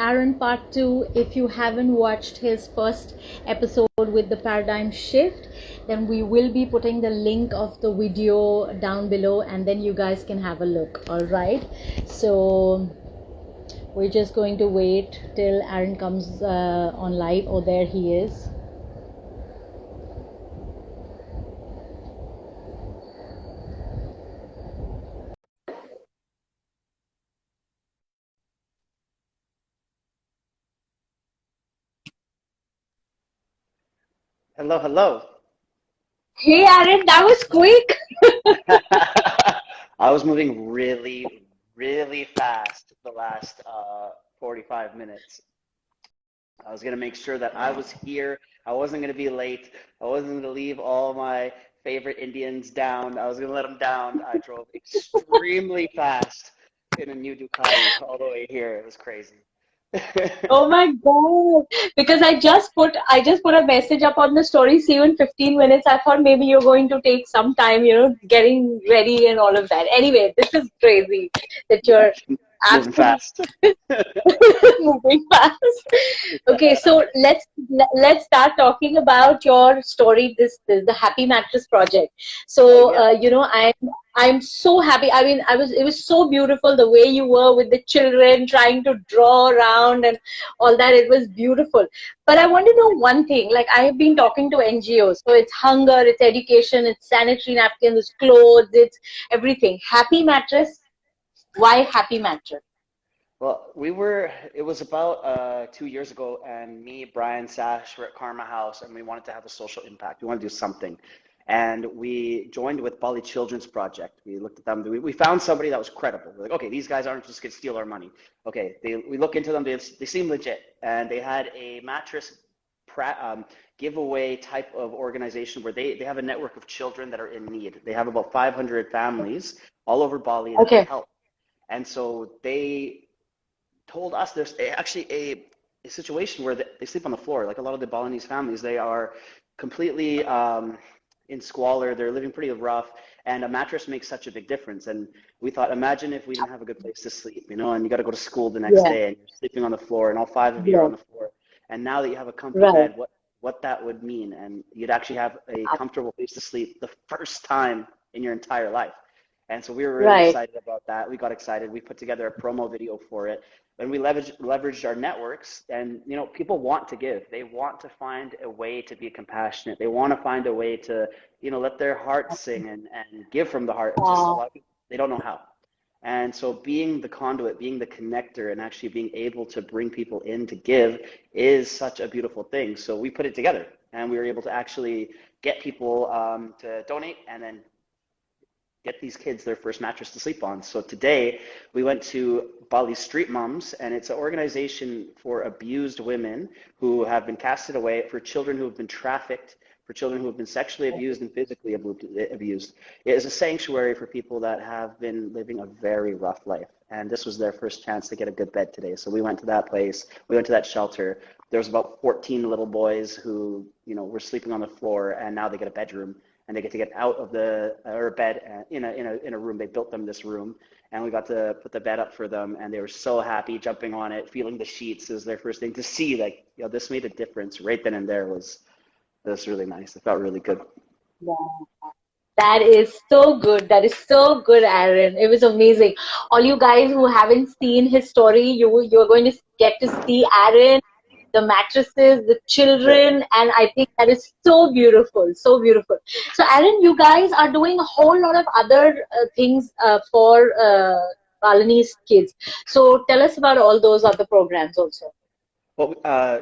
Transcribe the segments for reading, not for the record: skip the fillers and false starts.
Aren part 2. If you haven't watched his first episode with the paradigm shift, then we will be putting the link of the video down below and then you guys can have a look. All right. So we're just going to wait till Aren comes on live. Oh, there he is. Hello, hello. Hey, Aren, that was quick. I was moving really, really fast the last 45 minutes. I was going to make sure that I was here. I wasn't going to be late. I wasn't going to leave all my favorite Indians down. I was going to let them down. I drove extremely fast in a new Ducati all the way here. It was crazy. Oh my God. Because I just put a message up on the story, see you in 15 minutes. I thought maybe you're going to take some time, getting ready and all of that. Anyway, this is crazy that you're Moving absolutely fast. moving fast. Okay, so let's start talking about your story, this the Happy Mattress project. Oh, So yeah. I'm so happy. I mean, it was so beautiful the way you were with the children trying to draw around and all that. It was beautiful. But I want to know one thing. Like, I have been talking to NGOs, so it's hunger, it's education, it's sanitary napkins, it's clothes, it's everything. Happy Mattress. Why Happy Mattress? Well, it was about 2 years ago, and me, Brian, Sash were at Karma House, and we wanted to have a social impact. We wanted to do something. And we joined with Bali Children's Project. We looked at them. We found somebody that was credible. We're like, okay, these guys aren't just going to steal our money. Okay, we look into them. They seem legit. And they had a mattress giveaway type of organization where they have a network of children that are in need. They have about 500 families all over Bali that they Okay. help. And so they told us there's actually a situation where they sleep on the floor. Like a lot of the Balinese families, they are completely in squalor. They're living pretty rough, and a mattress makes such a big difference. And we thought, imagine if we didn't have a good place to sleep, and you got to go to school the next Yeah. day, and you're sleeping on the floor, and all five of you are Yeah. on the floor. And now that you have a comfy Right. bed, what that would mean, and you'd actually have a comfortable place to sleep the first time in your entire life. And so we were really Right. excited about that. We got excited. We put together a promo video for it. And we leveraged our networks, and people want to give. They want to find a way to be compassionate. They want to find a way to let their heart sing and give from the heart. It's just a Uh, lot of people, they don't know how. And so being the conduit, being the connector, and actually being able to bring people in to give is such a beautiful thing. So we put it together, and we were able to actually get people to donate, and then get these kids their first mattress to sleep on. So today we went to Bali Street Moms, and it's an organization for abused women who have been casted away, for children who have been trafficked, for children who have been sexually abused and physically abused. It is a sanctuary for people that have been living a very rough life. And this was their first chance to get a good bed today. So we went to that place, we went to that shelter. There was about 14 little boys who, were sleeping on the floor, and now they get a bedroom, and they get to get out of the or bed in a room. They built them this room, and we got to put the bed up for them, and they were so happy jumping on it, feeling the sheets. Is their first thing to see, like, this made a difference right then and there. Was really nice. It felt really good. that is so good. That is so good, Aaron. It was amazing. All you guys who haven't seen his story, you're going to get to see Aaron, the mattresses, the children, and I think that is so beautiful, so beautiful. So, Aaron, you guys are doing a whole lot of other things for Balinese kids. So, tell us about all those other programs also. Well,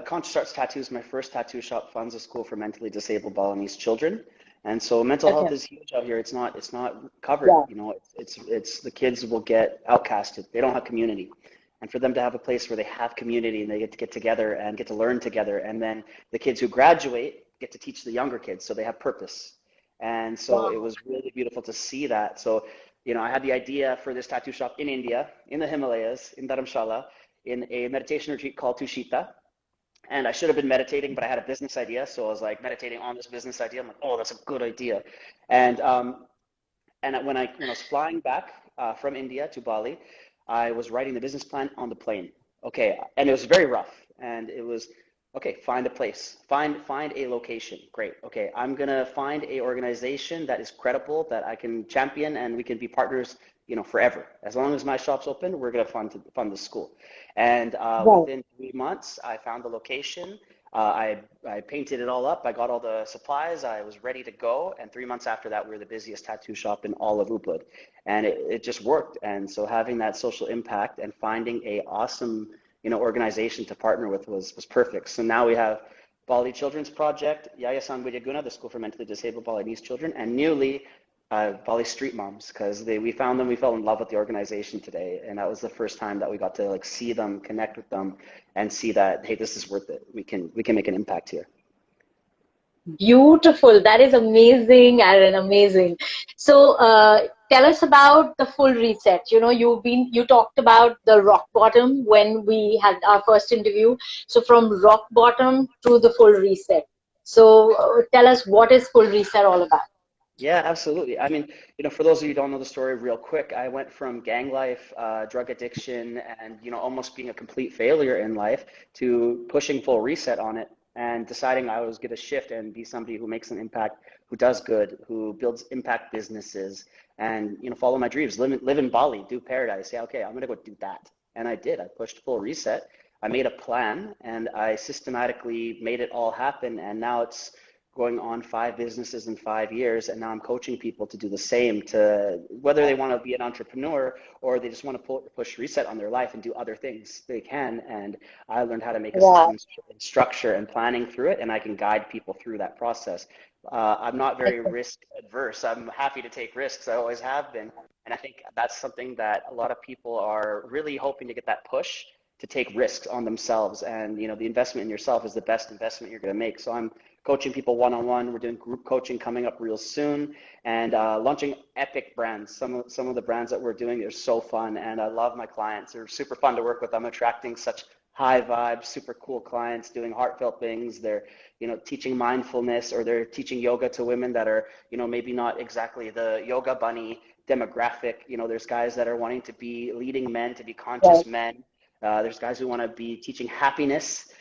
Conscious Arts Tattoos, my first tattoo shop, funds a school for mentally disabled Balinese children. And so mental health Okay. is huge out here. It's not covered. Yeah. It's the kids will get outcasted. They don't have community. And for them to have a place where they have community and they get together and get to learn together, and then the kids who graduate get to teach the younger kids, so they have purpose. And so it Wow. was really beautiful to see that. So, I had the idea for this tattoo shop in India, in the Himalayas, in Dharamshala, in a meditation retreat called Tushita. And I should have been meditating, but I had a business idea. So I was like meditating on this business idea. I'm like, oh, that's a good idea. And when I was flying back from India to Bali, I was writing the business plan on the plane. okay, and it was very rough, and it was okay, find a place, find a location. Great. Okay, I'm gonna find a organization that is credible, that I can champion, and we can be partners, forever. As long as my shop's open, we're gonna fund the school. And Wow. within 3 months, I found the location. I painted it all up. I got all the supplies. I was ready to go. And 3 months after that, we were the busiest tattoo shop in all of Ubud. And it just worked. And so having that social impact and finding a awesome, organization to partner with was perfect. So now we have Bali Children's Project, Yayasan Widyaguna, the School for Mentally Disabled Balinese Children, and newly Bali Street Moms, because we found them, we fell in love with the organization today, and that was the first time that we got to like see them, connect with them, and see that hey, this is worth it. We can make an impact here. Beautiful. That is amazing, Aaron. Amazing. So, tell us about the full reset. You talked about the rock bottom when we had our first interview. So, from rock bottom to the full reset. So, tell us, what is full reset all about? Yeah, absolutely. I mean, for those of you who don't know the story real quick, I went from gang life, drug addiction, and, almost being a complete failure in life to pushing full reset on it and deciding I was going to shift and be somebody who makes an impact, who does good, who builds impact businesses, and, follow my dreams, live in Bali, do paradise. Yeah, okay, I'm going to go do that. And I did. I pushed full reset. I made a plan and I systematically made it all happen. And now it's going on 5 businesses in 5 years, and now I'm coaching people to do the same, to whether they want to be an entrepreneur or they just want to push reset on their life and do other things they can. And I learned how to make a Wow. system and structure and planning through it, and I can guide people through that process. I'm not very risk adverse. I'm happy to take risks. I always have been. And I think that's something that a lot of people are really hoping to get, that push to take risks on themselves. And the investment in yourself is the best investment you're going to make. So I'm coaching people one-on-one. We're doing group coaching coming up real soon, and launching epic brands. Some of the brands that we're doing are so fun, and I love my clients. They're super fun to work with. I'm attracting such high vibe, super cool clients doing heartfelt things. They're, teaching mindfulness, or they're teaching yoga to women that are, maybe not exactly the yoga bunny demographic. There's guys that are wanting to be leading men, to be Right. conscious men. There's guys who want to be teaching happiness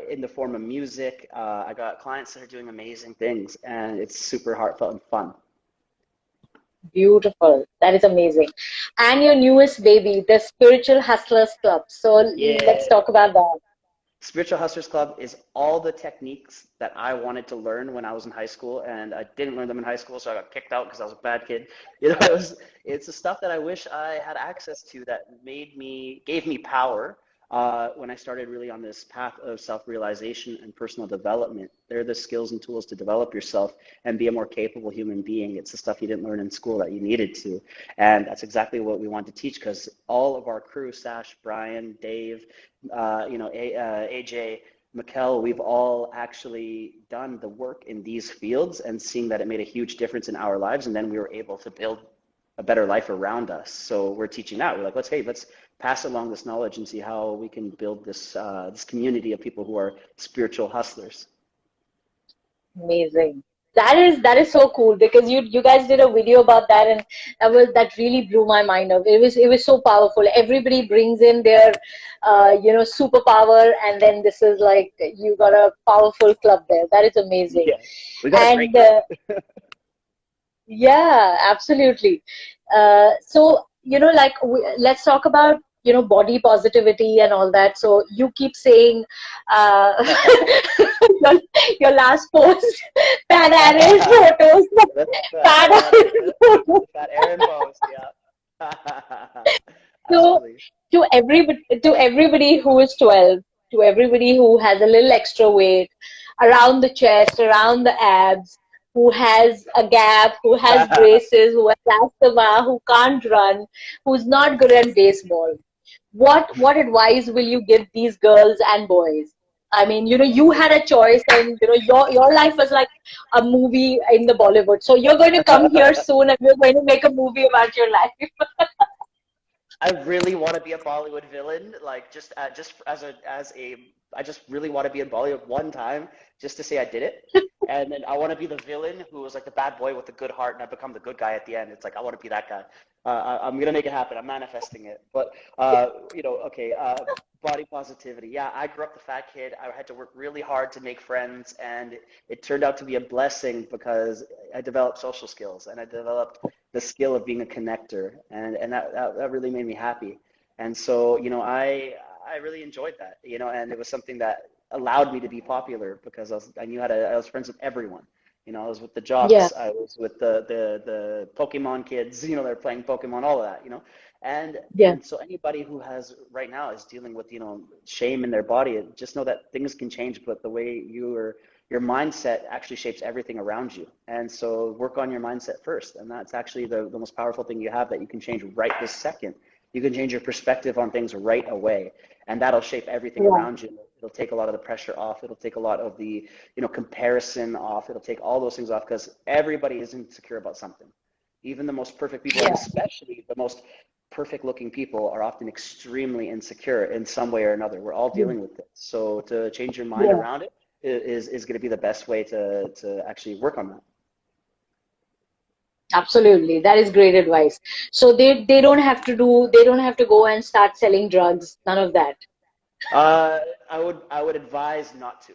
in the form of music. I got clients that are doing amazing things, and it's super heartfelt and fun. Beautiful. That is amazing. And your newest baby, the Spiritual Hustlers Club. So, let's Yeah. talk about that. Spiritual Hustlers Club is all the techniques that I wanted to learn when I was in high school, and I didn't learn them in high school, so I got kicked out because I was a bad kid. It's the stuff that I wish I had access to, that gave me power when I started really on this path of self-realization and personal development. They're the skills and tools to develop yourself and be a more capable human being. It's the stuff you didn't learn in school that you needed to, and that's exactly what we want to teach, because all of our crew, Sash, Brian, Dave, AJ, Mikkel, we've all actually done the work in these fields and seeing that it made a huge difference in our lives. And then we were able to build a better life around us. So we're teaching that. We're like, let's pass along this knowledge and see how we can build this community of people who are spiritual hustlers. Amazing. That is so cool, because you guys did a video about that, and that really blew my mind up. It was so powerful. Everybody brings in their superpower, and then this is like you got a powerful club there. That is amazing. Yeah, we got a great And group. yeah, absolutely. So, like, let's talk about, body positivity and all that. So you keep saying, uh, your, your last post, fat Aren photos, That's fat Aren photos. the fat Aren post. Yeah. So Absolutely. to everybody who is 12, to everybody who has a little extra weight around the chest, around the abs, who has a gap, who has braces, who has asthma, who can't run, who's not good at baseball, what advice will you give these girls and boys? I mean, you had a choice, and your life was like a movie in the Bollywood. So you're going to come here soon, and we're going to make a movie about your life. I really want to be a Bollywood villain, like just as a I just really want to be in Bollywood one time just to say I did it. And then I want to be the villain who was like the bad boy with the good heart, and I become the good guy at the end. It's like I want to be that guy. I'm gonna make it happen. I'm manifesting it. But okay. Body positivity. Yeah, I grew up the fat kid. I had to work really hard to make friends, and it turned out to be a blessing because I developed social skills and I developed the skill of being a connector, and that really made me happy. And so, I really enjoyed that, and it was something that allowed me to be popular because I was friends with everyone. I was with the Yeah, jocks, I was with the Pokemon kids, they're playing Pokemon, all of that. And yeah, and so anybody who has right now is dealing with, shame in their body, just know that things can change, but the way your mindset actually shapes everything around you. And so work on your mindset first. And that's actually the most powerful thing you have that you can change right this second. You can change your perspective on things right away, and that'll shape everything yeah, around you. It'll take a lot of the pressure off. It'll take a lot of the, comparison off. It'll take all those things off because everybody is insecure about something. Even the most perfect people, and yeah, especially the most perfect looking people, are often extremely insecure in some way or another. We're all yeah. dealing with it. So to change your mind Yeah. around it is going to be the best way to actually work on that. Absolutely. That is great advice. So they don't have to go and start selling drugs. None of that. Uh, I would advise not to.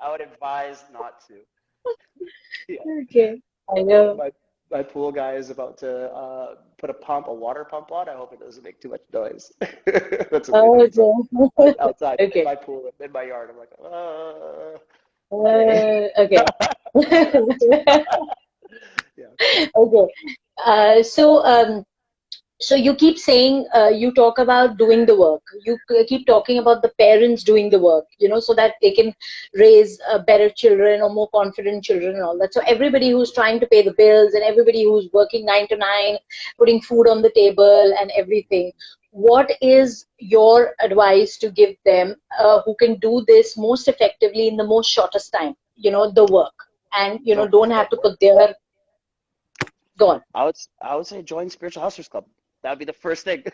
I would advise not to. Yeah. Okay. I Uh, know. my my pool guy is about to put a water pump on. I hope it doesn't make too much noise. That's what we're Oh, doing. So okay. outside in Okay. my pool, in my yard, I'm like, okay. Okay. Yeah. Okay. So you keep saying, you talk about doing the work. You keep talking about the parents doing the work, so that they can raise better children or more confident children and all that. So everybody who's trying to pay the bills and everybody who's working 9 to 9, putting food on the table and everything, what is your advice to give them who can do this most effectively in the most shortest time? The work, and don't have to put their gone. I would say join Spiritual Hustlers Club. That would be the first thing.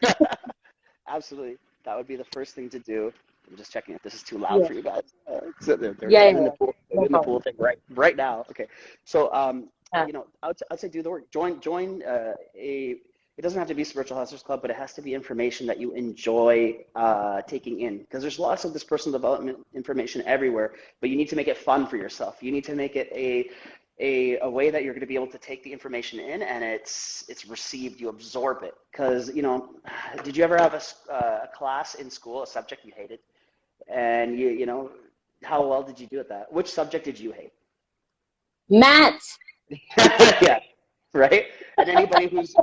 Absolutely. That would be the first thing to do. I'm just checking if this is too loud Yeah, for you guys. So they're, yeah, they're yeah, in the yeah. pool. They're No in the problem. pool thing right now. Okay. So Uh, I'd say do the work. Join a. It doesn't have to be Spiritual Hustlers Club, but it has to be information that you enjoy taking in. Because there's lots of this personal development information everywhere, but you need to make it fun for yourself. You need to make it a way that you're going to be able to take the information in and it's received, you absorb it. Because, did you ever have a class in school, a subject you hated? And how well did you do at that? Which subject did you hate? Maths. Yeah, right? And anybody who's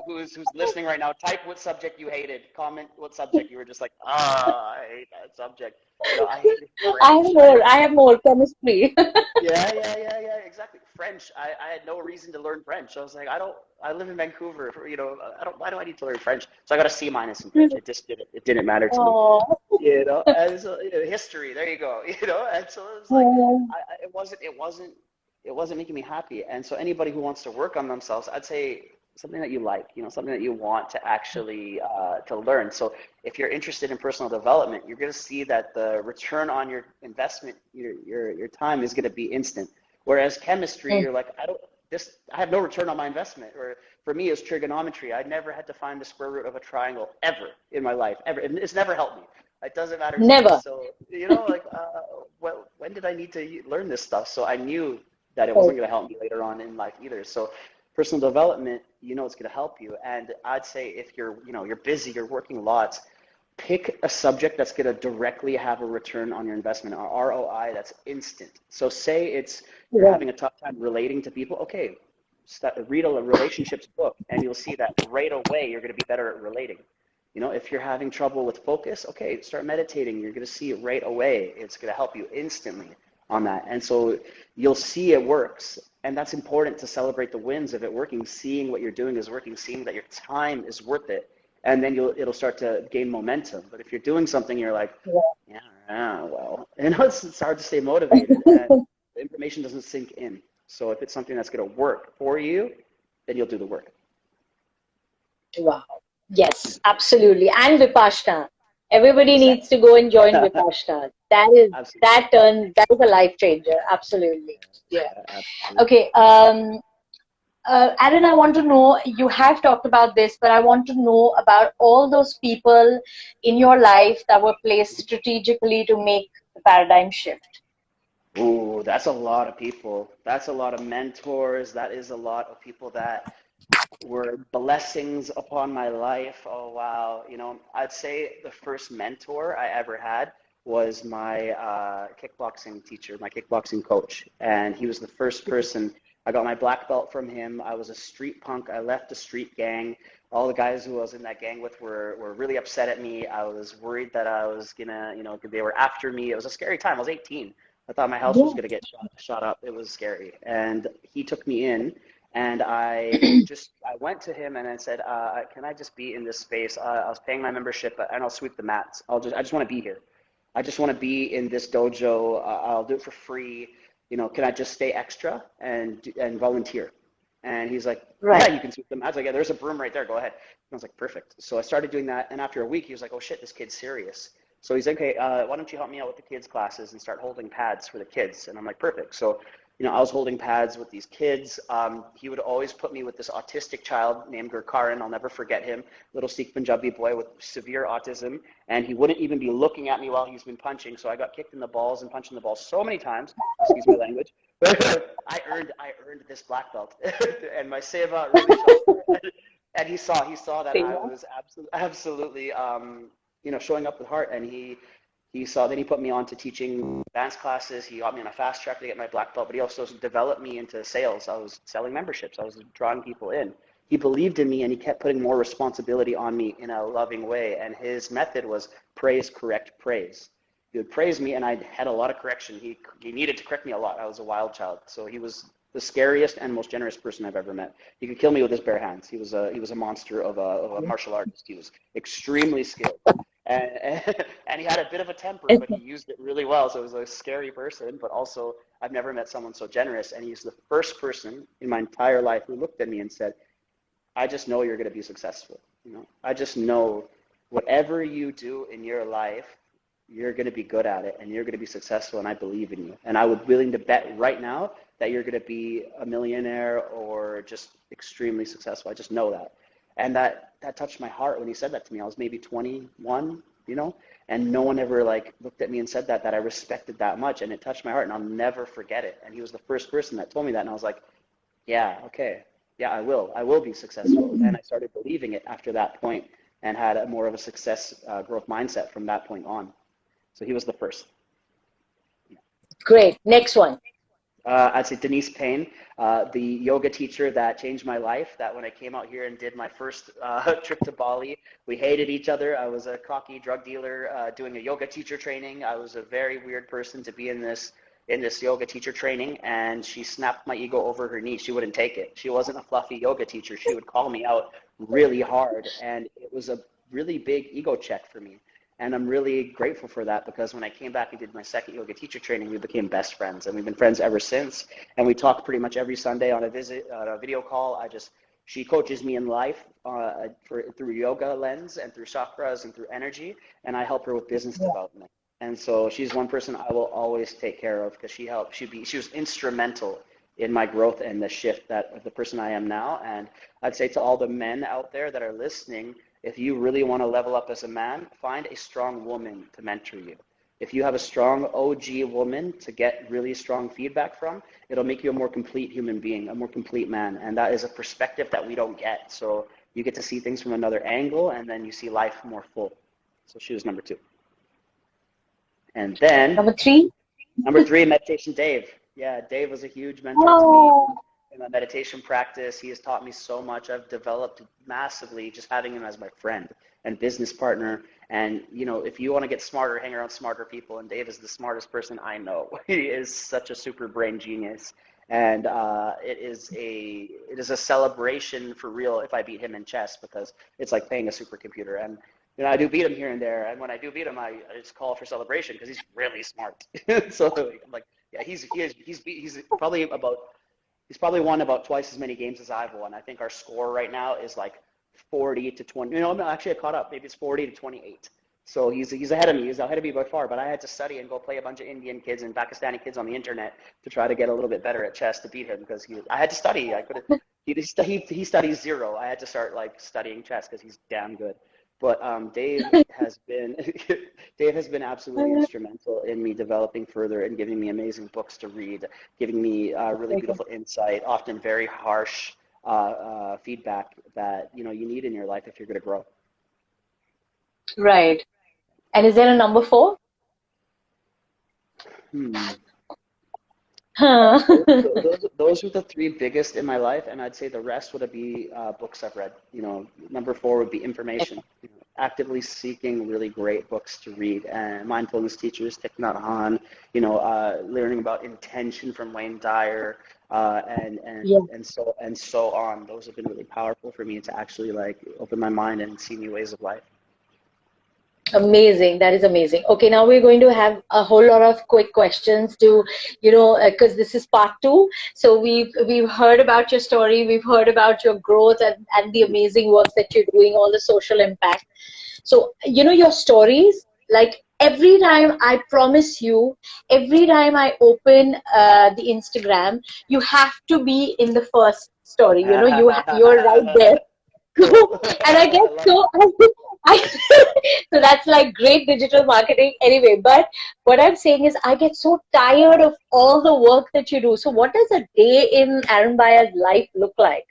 listening right now, type what subject you hated. Comment what subject you were just like, I hate that subject. I hated I have French. more. I have more chemistry. Yeah, exactly. French. I had no reason to learn French. I was like, I live in Vancouver. Why do I need to learn French? So I got a C minus in French. It didn't matter to me. Oh. And so history. There you go. And so it was like, it wasn't making me happy. And so anybody who wants to work on themselves, I'd say something that you like, something that you want to actually to learn. So if you're interested in personal development, you're going to see that the return on your investment, your time is going to be instant. Whereas chemistry, you're like, I have no return on my investment. Or for me, it's trigonometry. I never had to find the square root of a triangle ever in my life, ever. It's never helped me. It doesn't matter to me. Never. So, when did I need to learn this stuff? So I knew that it wasn't going to help me later on in life either. So personal development, it's going to help you. And I'd say if you're busy, you're working lots, pick a subject that's going to directly have a return on your investment, or ROI that's instant. So say you're Yeah. having a tough time relating to people. Okay, read a relationships book, and you'll see that right away you're going to be better at relating. If you're having trouble with focus, okay, start meditating. You're going to see it right away. It's going to help you instantly on that. And so you'll see it works. And that's important to celebrate the wins of it working, seeing what you're doing is working, seeing that your time is worth it. And then it'll start to gain momentum. But if you're doing something, you're like, yeah, well, it's hard to stay motivated and the information doesn't sink in. So if it's something that's going to work for you, then you'll do the work. Wow. Yes, absolutely. And Vipassana. Everybody needs to Exactly. go and join Vipassana. Absolutely. That is a life changer. Absolutely. Yeah. Yeah, absolutely. Okay. Aren, I want to know, you have talked about this, but I want to know about all those people in your life that were placed strategically to make the paradigm shift. Ooh, that's a lot of people. That's a lot of mentors. That is a lot of people that were blessings upon my life. Oh, wow. I'd say the first mentor I ever had was my kickboxing teacher, my kickboxing coach. And he was the first person. I got my black belt from him. I was a street punk. I left the street gang. All the guys who I was in that gang with were really upset at me. I was worried that I was gonna, they were after me. It was a scary time. I was 18. I thought my house was Yeah. gonna get shot up. It was scary. And he took me in and I went to him and I said, can I just be in this space? I was paying my membership and I'll sweep the mats. I just want to be here. I just want to be in this dojo. I'll do it for free. Can I just stay extra and volunteer? And he's like, yeah, Right. you can sweep the mats. I was like, yeah, there's a broom right there. Go ahead. And I was like, perfect. So I started doing that. And after a week, he was like, oh shit, this kid's serious. So he's like, okay, why don't you help me out with the kids' classes and start holding pads for the kids? And I'm like, perfect. So I was holding pads with these kids. He would always put me with this autistic child named Gurkaran. I'll never forget him, little Sikh Punjabi boy with severe autism. And he wouldn't even be looking at me while he's been punching. So I got kicked in the balls and punched in the balls so many times, excuse my language, but I earned this black belt. And my seva really showed for it. And he saw that I was absolutely, showing up with heart. And he saw, then he put me on to teaching dance classes. He got me on a fast track to get my black belt, but he also developed me into sales. I was selling memberships. I was drawing people in. He believed in me and he kept putting more responsibility on me in a loving way. And his method was praise, correct, praise. He would praise me and I had a lot of correction. He needed to correct me a lot. I was a wild child. So he was the scariest and most generous person I've ever met. He could kill me with his bare hands. He was a monster of a martial artist. He was extremely skilled. And he had a bit of a temper, but he used it really well. So he was a scary person, but also I've never met someone so generous. And he's the first person in my entire life who looked at me and said, I just know you're going to be successful. I just know whatever you do in your life, you're going to be good at it and you're going to be successful. And I believe in you. And I would willing to bet right now that you're going to be a millionaire or just extremely successful. I just know that. And that touched my heart when he said that to me. I was maybe 21, and no one ever looked at me and said that I respected that much. And it touched my heart and I'll never forget it. And he was the first person that told me that. And I was like, yeah, okay. Yeah, I will be successful. And I started believing it after that point and had more of a success growth mindset from that point on. So he was the first. Great. Next one. I'd say Denise Payne, the yoga teacher that changed my life. That when I came out here and did my first trip to Bali, we hated each other. I was a cocky drug dealer doing a yoga teacher training. I was a very weird person to be in this yoga teacher training, and she snapped my ego over her knee. She wouldn't take it. She wasn't a fluffy yoga teacher. She would call me out really hard, and it was a really big ego check for me. And I'm really grateful for that because when I came back and did my second yoga teacher training, we became best friends and we've been friends ever since. And we talk pretty much every Sunday on a video call. She coaches me in life through yoga lens and through chakras and through energy. And I help her with business development. And so she's one person I will always take care of because she was instrumental in my growth and the shift of the person I am now. And I'd say to all the men out there that are listening, if you really want to level up as a man, find a strong woman to mentor you. If you have a strong OG woman to get really strong feedback from, it'll make you a more complete human being, a more complete man. And that is a perspective that we don't get. So you get to see things from another angle and then you see life more full. So she was number 2. And then Number 3. number 3, Meditation Dave. Yeah, Dave was a huge mentor to me Oh, in my meditation practice. He has taught me so much. I've developed massively just having him as my friend and business partner. And, if you want to get smarter, hang around smarter people. And Dave is the smartest person I know. He is such a super brain genius. And it is a celebration for real if I beat him in chess because it's like playing a supercomputer. And I do beat him here and there. And when I do beat him, I just call for celebration because he's really smart. So I'm like, yeah, he's probably won about twice as many games as I've won. I think our score right now is like 40 to 20. No, actually I caught up. Maybe it's 40 to 28. So he's ahead of me. He's ahead of me by far. But I had to study and go play a bunch of Indian kids and Pakistani kids on the internet to try to get a little bit better at chess to beat him because I had to study. I could he studies zero. I had to start like studying chess because he's damn good. But Dave has been Dave has been absolutely instrumental in me developing further and giving me amazing books to read, giving me really beautiful insight, often very harsh feedback that you need in your life if you're going to grow. Right. And is there a number four? Hmm. Huh. Those are the three biggest in my life, and I'd say the rest would be books I've read. Number four would be information. Actively seeking really great books to read, and mindfulness teachers, Thich Nhat Hanh. Learning about intention from Wayne Dyer, and Yeah. so on. Those have been really powerful for me to actually like open my mind and see new ways of life. Amazing. That is amazing. Okay, now we're going to have a whole lot of quick questions to, because this is part two. So we've heard about your story, we've heard about your growth and the amazing work that you're doing, all the social impact. So, your stories, like every time I promise you, every time I open the Instagram, you have to be in the first story. You're right there. Cool. And I get I love it. so I, so that's like great digital marketing anyway. But what I'm saying is I get so tired of all the work that you do. So what does a day in Aren Bahia's life look like?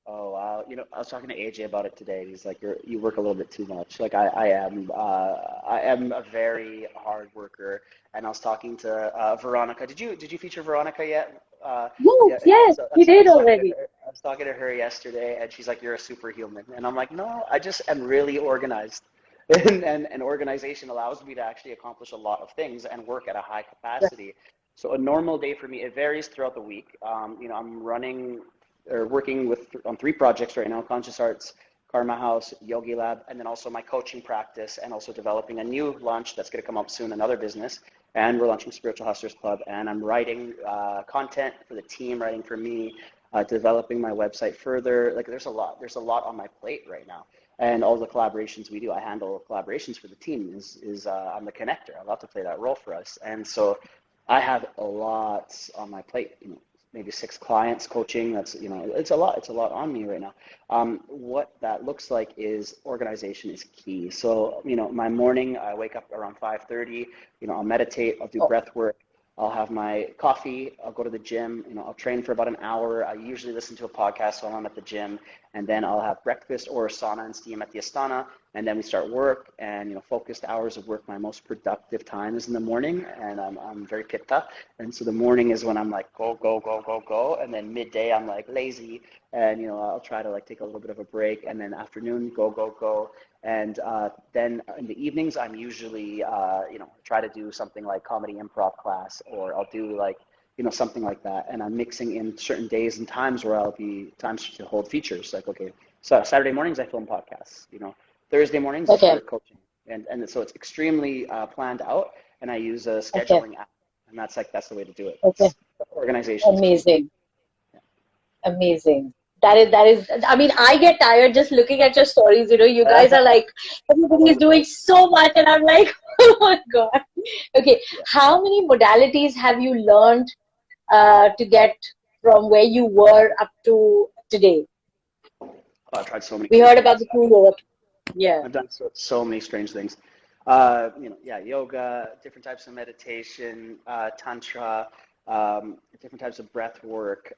Oh wow! I was talking to AJ about it today. He's like, you work a little bit too much. Like I am a very hard worker. And I was talking to Veronica. Did you feature Veronica yet? Yes, Yeah. yes, So you I did was talking to already. her. I was talking to her yesterday, and she's like, "You're a superhuman," and I'm like, "No, I just am really organized." And organization allows me to actually accomplish a lot of things and work at a high capacity. So a normal day for me, it varies throughout the week. I'm running or working on three projects right now: Conscious Arts, Karma House, YogiLab, and then also my coaching practice, and also developing a new launch that's going to come up soon, another business. And we're launching Spiritual Hustlers Club, and I'm writing content for the team, writing for me, developing my website further. Like there's a lot on my plate right now. And all the collaborations we do, I handle collaborations for the team. I'm the connector. I love to play that role for us, and so I have a lot on my plate. Maybe 6 clients coaching. It's a lot. It's a lot on me right now. What that looks like is organization is key. So, my morning, I wake up around 5:30. I'll meditate. I'll do Oh, breath work. I'll have my coffee. I'll go to the gym. I'll train for about an hour. I usually listen to a podcast while I'm at the gym, and then I'll have breakfast or sauna and steam at the Astana, and then we start work. And focused hours of work. My most productive time is in the morning, and I'm very pitta. And so the morning is when I'm like go go go go go, and then midday I'm like lazy, and I'll try to like take a little bit of a break, and then afternoon go go go, and then in the evenings I'm usually try to do something like comedy improv class, or I'll do like something like that, and I'm mixing in certain days and times where I'll be times to hold features. Like, okay, so Saturday mornings I film podcasts. Thursday mornings is okay, for coaching, and so it's extremely planned out, and I use a okay, scheduling app, and that's the way to do it. okay. Organization is key. Amazing. Amazing. That is, I mean, I get tired just looking at your stories. You guys are like, everybody is doing so much, and I'm like, oh my God. Okay, Yeah, how many modalities have you learned to get from where you were up to today? I've tried so many We crazy heard about things. the crew yoga. Yeah. I've done so many strange things. Yeah, yoga, different types of meditation, tantra, different types of breath work,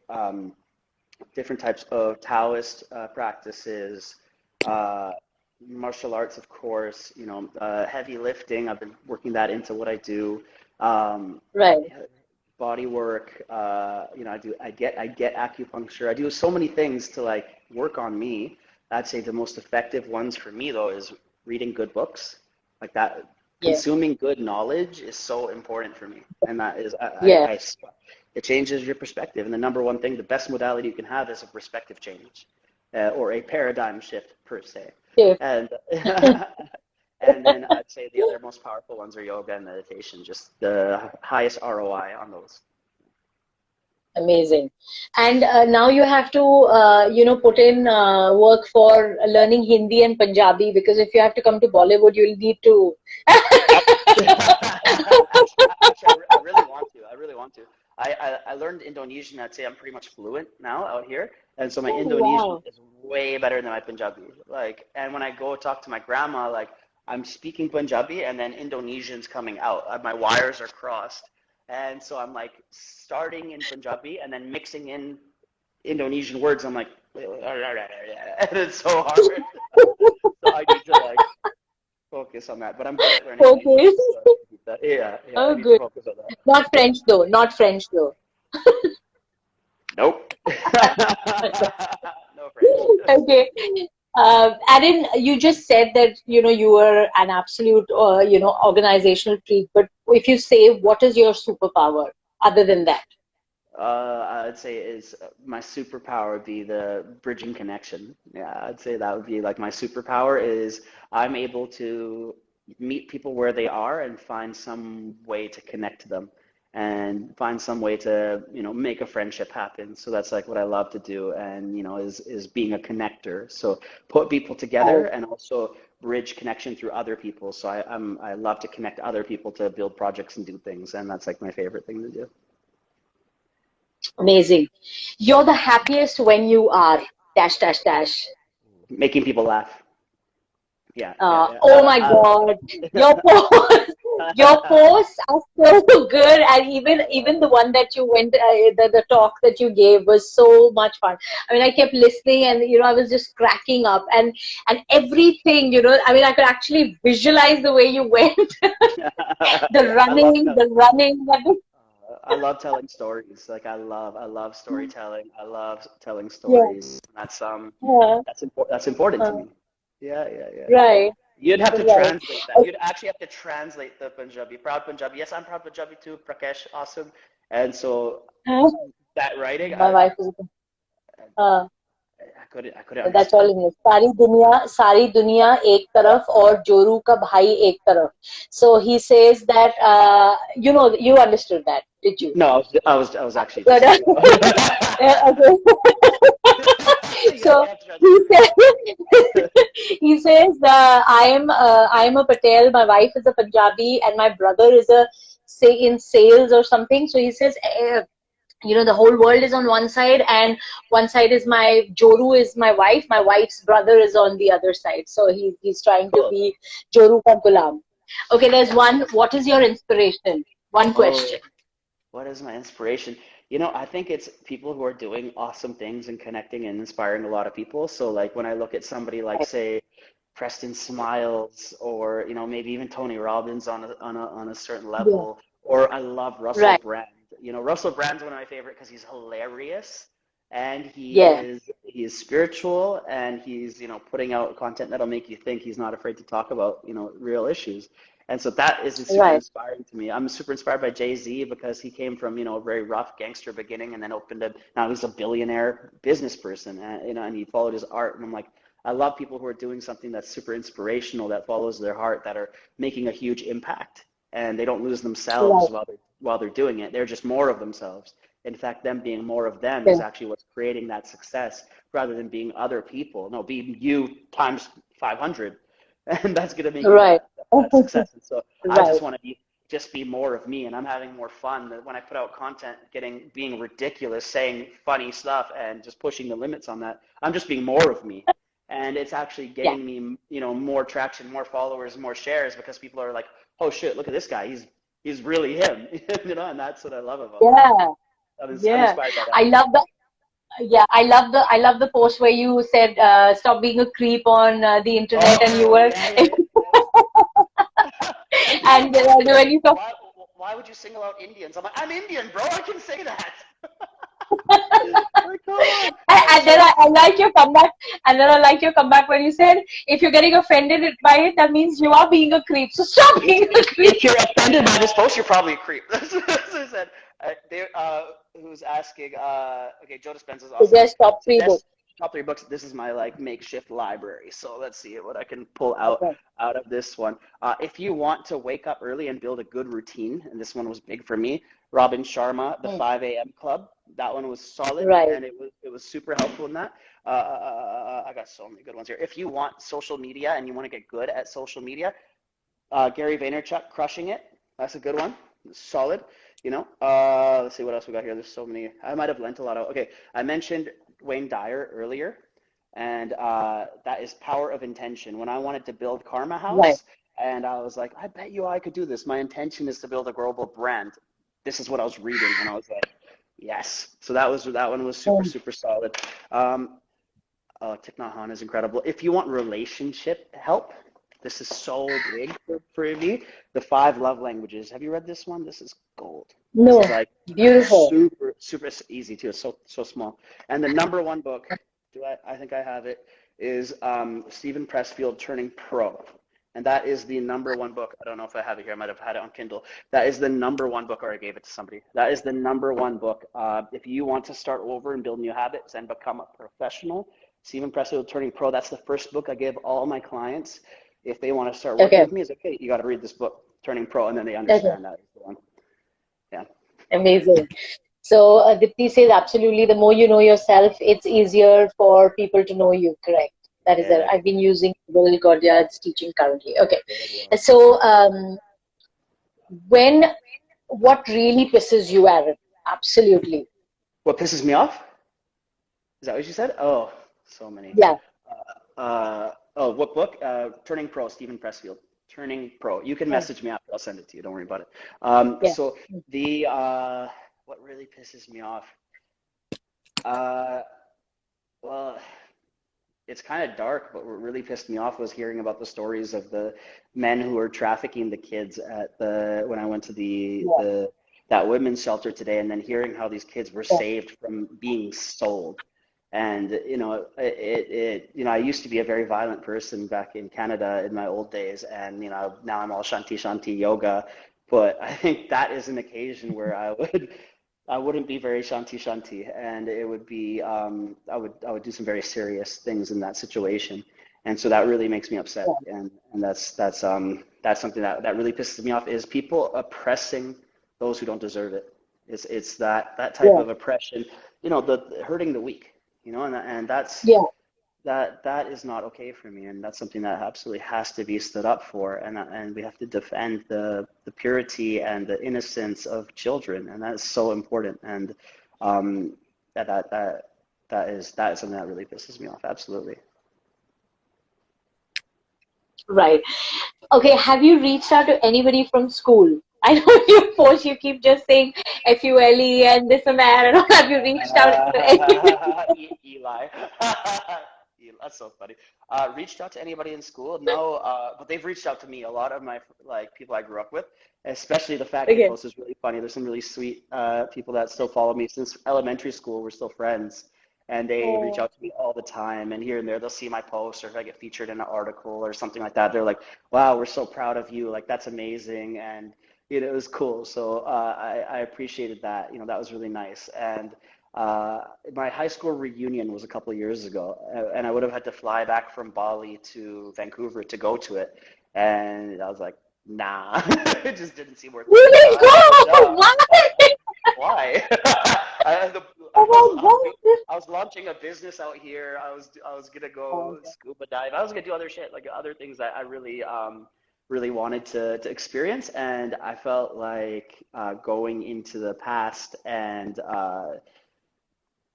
different types of Taoist practices, uh, martial arts, of course. Heavy lifting. I've been working that into what I do. Right. Yeah, body work. I get acupuncture. I do so many things to like work on me. I'd say the most effective ones for me though is reading good books. Like that, Yeah. consuming good knowledge is so important for me, and that is Yeah. it changes your perspective. And the number one thing, the best modality you can have is a perspective change, or a paradigm shift per se. Yeah. And and then I'd say the other most powerful ones are yoga and meditation. Just the highest ROI on those. Amazing. And now you have to, put in work for learning Hindi and Punjabi, because if you have to come to Bollywood, you'll need to. I really want to. I really want to. I learned Indonesian. I'd say I'm pretty much fluent now out here, and so my Oh, Indonesian wow. is way better than my Punjabi. Like, and when I go talk to my grandma, like I'm speaking Punjabi, and then Indonesian's coming out. My wires are crossed, and so I'm like starting in Punjabi and then mixing in Indonesian words. I'm like, and it's so hard. So I need to like focus on that. But I'm good at learning Okay. languages, so I need that. Yeah, yeah, I Oh, need to good. focus on that. Not French though. Not French though. Nope. No French. Okay. Aren, you just said that, you were an absolute, organizational freak. But if you say, what is your superpower other than that? I'd say is my superpower would be the bridging connection. Yeah, I'd say that would be like my superpower is I'm able to meet people where they are and find some way to connect to them and find some way to, make a friendship happen. So that's like what I love to do and, is being a connector. So put people together Oh, and also bridge connection through other people. So I love to connect other people to build projects and do things, and that's like my favorite thing to do. amazing. You're the happiest when you are dash dash dash. Making people laugh. Yeah, yeah, yeah. Oh my God, your posts, your posts are so good, and even the one that you went, the talk that you gave was so much fun. I mean, I kept listening, and I was just cracking up, and everything, I mean, I could actually visualize the way you went, I love telling. the running. I love telling stories. Like I love storytelling. I love telling Yeah, stories. yeah, That's important to uh, me. Yeah, yeah, yeah, yeah. right, You'd have to right. translate that. You'd actually have to translate the Punjabi. Proud Punjabi. Yes, I'm proud Punjabi too. Prakesh, awesome. And so that writing, My wife is. Uh, I couldn't That's all understand. in it. सारी दुनिया एक तरफ और जोरू का भाई एक तरफ. So he says that, you understood that, did you? No, I was actually But, just saying. okay. You So have to translate. he says, he says, I am a Patel. My wife is a Punjabi, and my brother is a say in sales or something. So he says, the whole world is on one side, and one side is my Joru is my wife's brother is on the other side. So he's trying to Cool. be Joru ka gulam. Okay, there's one. What is your inspiration? One Oh, question. what is my inspiration? I think it's people who are doing awesome things and connecting and inspiring a lot of people. So like when I look at somebody like say Preston Smiles or maybe even Tony Robbins on a certain Yeah. level, or I love Russell Right. Brand. Russell Brand's one of my favorite because he's hilarious and he Yeah. is he is spiritual and he's putting out content that'll make you think. He's not afraid to talk about real issues. And so that is super Right. inspiring to me. I'm super inspired by Jay-Z because he came from, a very rough gangster beginning and then now he's a billionaire business person and he followed his art. And I'm like, I love people who are doing something that's super inspirational, that follows their heart, that are making a huge impact and they don't lose Right. themselves while they're doing it. They're just more of themselves. In fact, them being more of them is Yeah. actually what's creating that success rather than being other people. No, being you times 500 and that's going to make you Right. that success. And so I Right. just want to be more of me, and I'm having more fun when I put out content, being ridiculous, saying funny stuff, and just pushing the limits on that. I'm just being more of me, and it's actually Yeah. getting me, more traction, more followers, more shares because people are like, oh shit, look at this guy, he's really him, and that's what I love about it. Yeah. I'm Yeah. inspired by I that. love the Yeah, I love the post where you said, stop being a creep on the internet, and you Oh were yeah, yeah, yeah. People are and like, when you talk. why would you single out Indians? I'm like, I'm Indian, bro. I can say that. Like, come on. And then I like your comeback, and then I like your comeback when you said, if you're getting offended by it, that means you are being a creep. So stop If, being a if, creep. if you're offended by this post, you're probably a creep. That's what I said. Who's asking? Okay, Joe Dispenza's So awesome. just stop free book. top three books. This is my like makeshift library. So let's see what I can pull Okay. out of this one. If you want to wake up early and build a good routine, and this one was big for me, Robin Sharma, The Hmm. 5 a.m. Club. That one was solid, Right. and it was super helpful in that. I got so many good ones here. If you want social media and you want to get good at social media, Gary Vaynerchuk, Crushing It. That's a good one. Solid. Let's see what else we got here. There's so many. I might have lent a lot of. Okay, I mentioned Wayne Dyer earlier, and that is Power of Intention. When I wanted to build Karma Right. House, and I was like, I bet you I could do this. My intention is to build a global brand. This is what I was reading, and I was like, yes. So that one was super Hmm. super solid. Um, Thich Nhat Hanh is incredible. If you want relationship help, this is so big for me. The Five Love Languages. Have you read this one? This is gold. This is No. like Beautiful. super, super easy too. It's so small. And the number one book, I think I have it, is Stephen Pressfield, Turning Pro. And that is the number one book. I don't know if I have it here. I might have had it on Kindle. That is the number one book, or I gave it to somebody. That is the number one book. If you want to start over and build new habits and become a professional, Stephen Pressfield, Turning Pro, that's the first book I give all my clients. If they want to start working Okay. with me, is okay, you got to read this book, Turning Pro, and then they Okay. understand that is the one. Yeah. Amazing. So, Dipti says absolutely, the more you know yourself, it's easier for people to know you, correct? That is it. Yeah. I've been using Will Goddard's teaching currently. Okay. Good one. So, when, what really pisses you, Aaron? Absolutely. What pisses me off? Is that what you said? Oh, so many. Yeah. What book? Turning Pro, Stephen Pressfield. Turning Pro. You can Mm. message me after. I'll send it to you. Don't worry about it. Yeah. So the what really pisses me off? Uh, well, it's kind of dark, but what really pissed me off was hearing about the stories of the men who were trafficking the kids at the when I went to Yeah. the that women's shelter today, and then hearing how these kids were Yeah. saved from being sold. And I used to be a very violent person back in Canada in my old days, and now I'm all shanti shanti yoga. But I think that is an occasion where I wouldn't be very shanti shanti, and it would be I would do some very serious things in that situation, and so that really makes me upset, and that's something that really pisses me off is people oppressing those who don't deserve it. It's that type Yeah. of oppression, the hurting the weak, and that's Yeah. that is not okay for me, and that's something that absolutely has to be stood up for, and we have to defend the purity and the innocence of children, and that's so important, and um, that that that that is something that really pisses me off. Absolutely. Right. Okay. Have you reached out to anybody from school? I know you post, you keep just saying FULE and this and that, and all. Have you reached out to anybody? Eli. That's so funny. Reached out to anybody in school? No, but they've reached out to me. A lot of my like people I grew up with, especially the fat kid Okay. post is really funny. There's some really sweet people that still follow me since elementary school. We're still friends, and they reach Oh, out to me all the time. And here and there, they'll see my post, or if I get featured in an article or something like that, they're like, "Wow, we're so proud of you! Like that's amazing!" And it was cool. So I appreciated that. That was really nice. And my high school reunion was a couple of years ago, and I would have had to fly back from Bali to Vancouver to go to it. And I was like, nah, it just didn't seem worth my really? time. Go! Yeah, Why? why? I, the, Oh my God. I was launching a business out here. I was gonna go Okay. scuba dive. I was gonna do other shit, like other things that I really wanted to experience, and I felt like going into the past and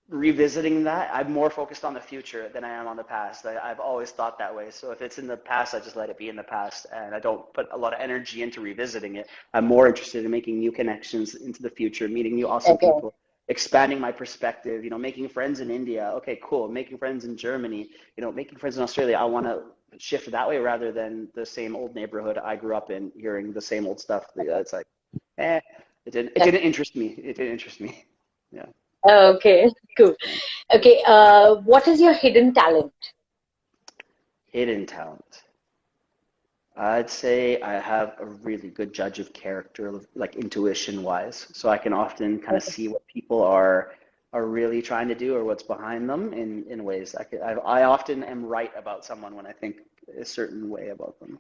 revisiting that. I'm more focused on the future than I am on the past. I've always thought that way. So if it's in the past, I just let it be in the past, and I don't put a lot of energy into revisiting it. I'm more interested in making new connections into the future, meeting new awesome Okay. people, expanding my perspective, making friends in India. Okay, cool. Making friends in Germany, making friends in Australia. I want to shift that way rather than the same old neighborhood I grew up in, hearing the same old stuff. It's like, eh, it didn't interest me. It didn't interest me. Yeah. Okay. Cool. Okay. What is your hidden talent? Hidden talent. I'd say I have a really good judge of character, like intuition wise. So I can often kind of Okay. see what people are are really trying to do or what's behind them in ways. I often am right about someone when I think a certain way about them.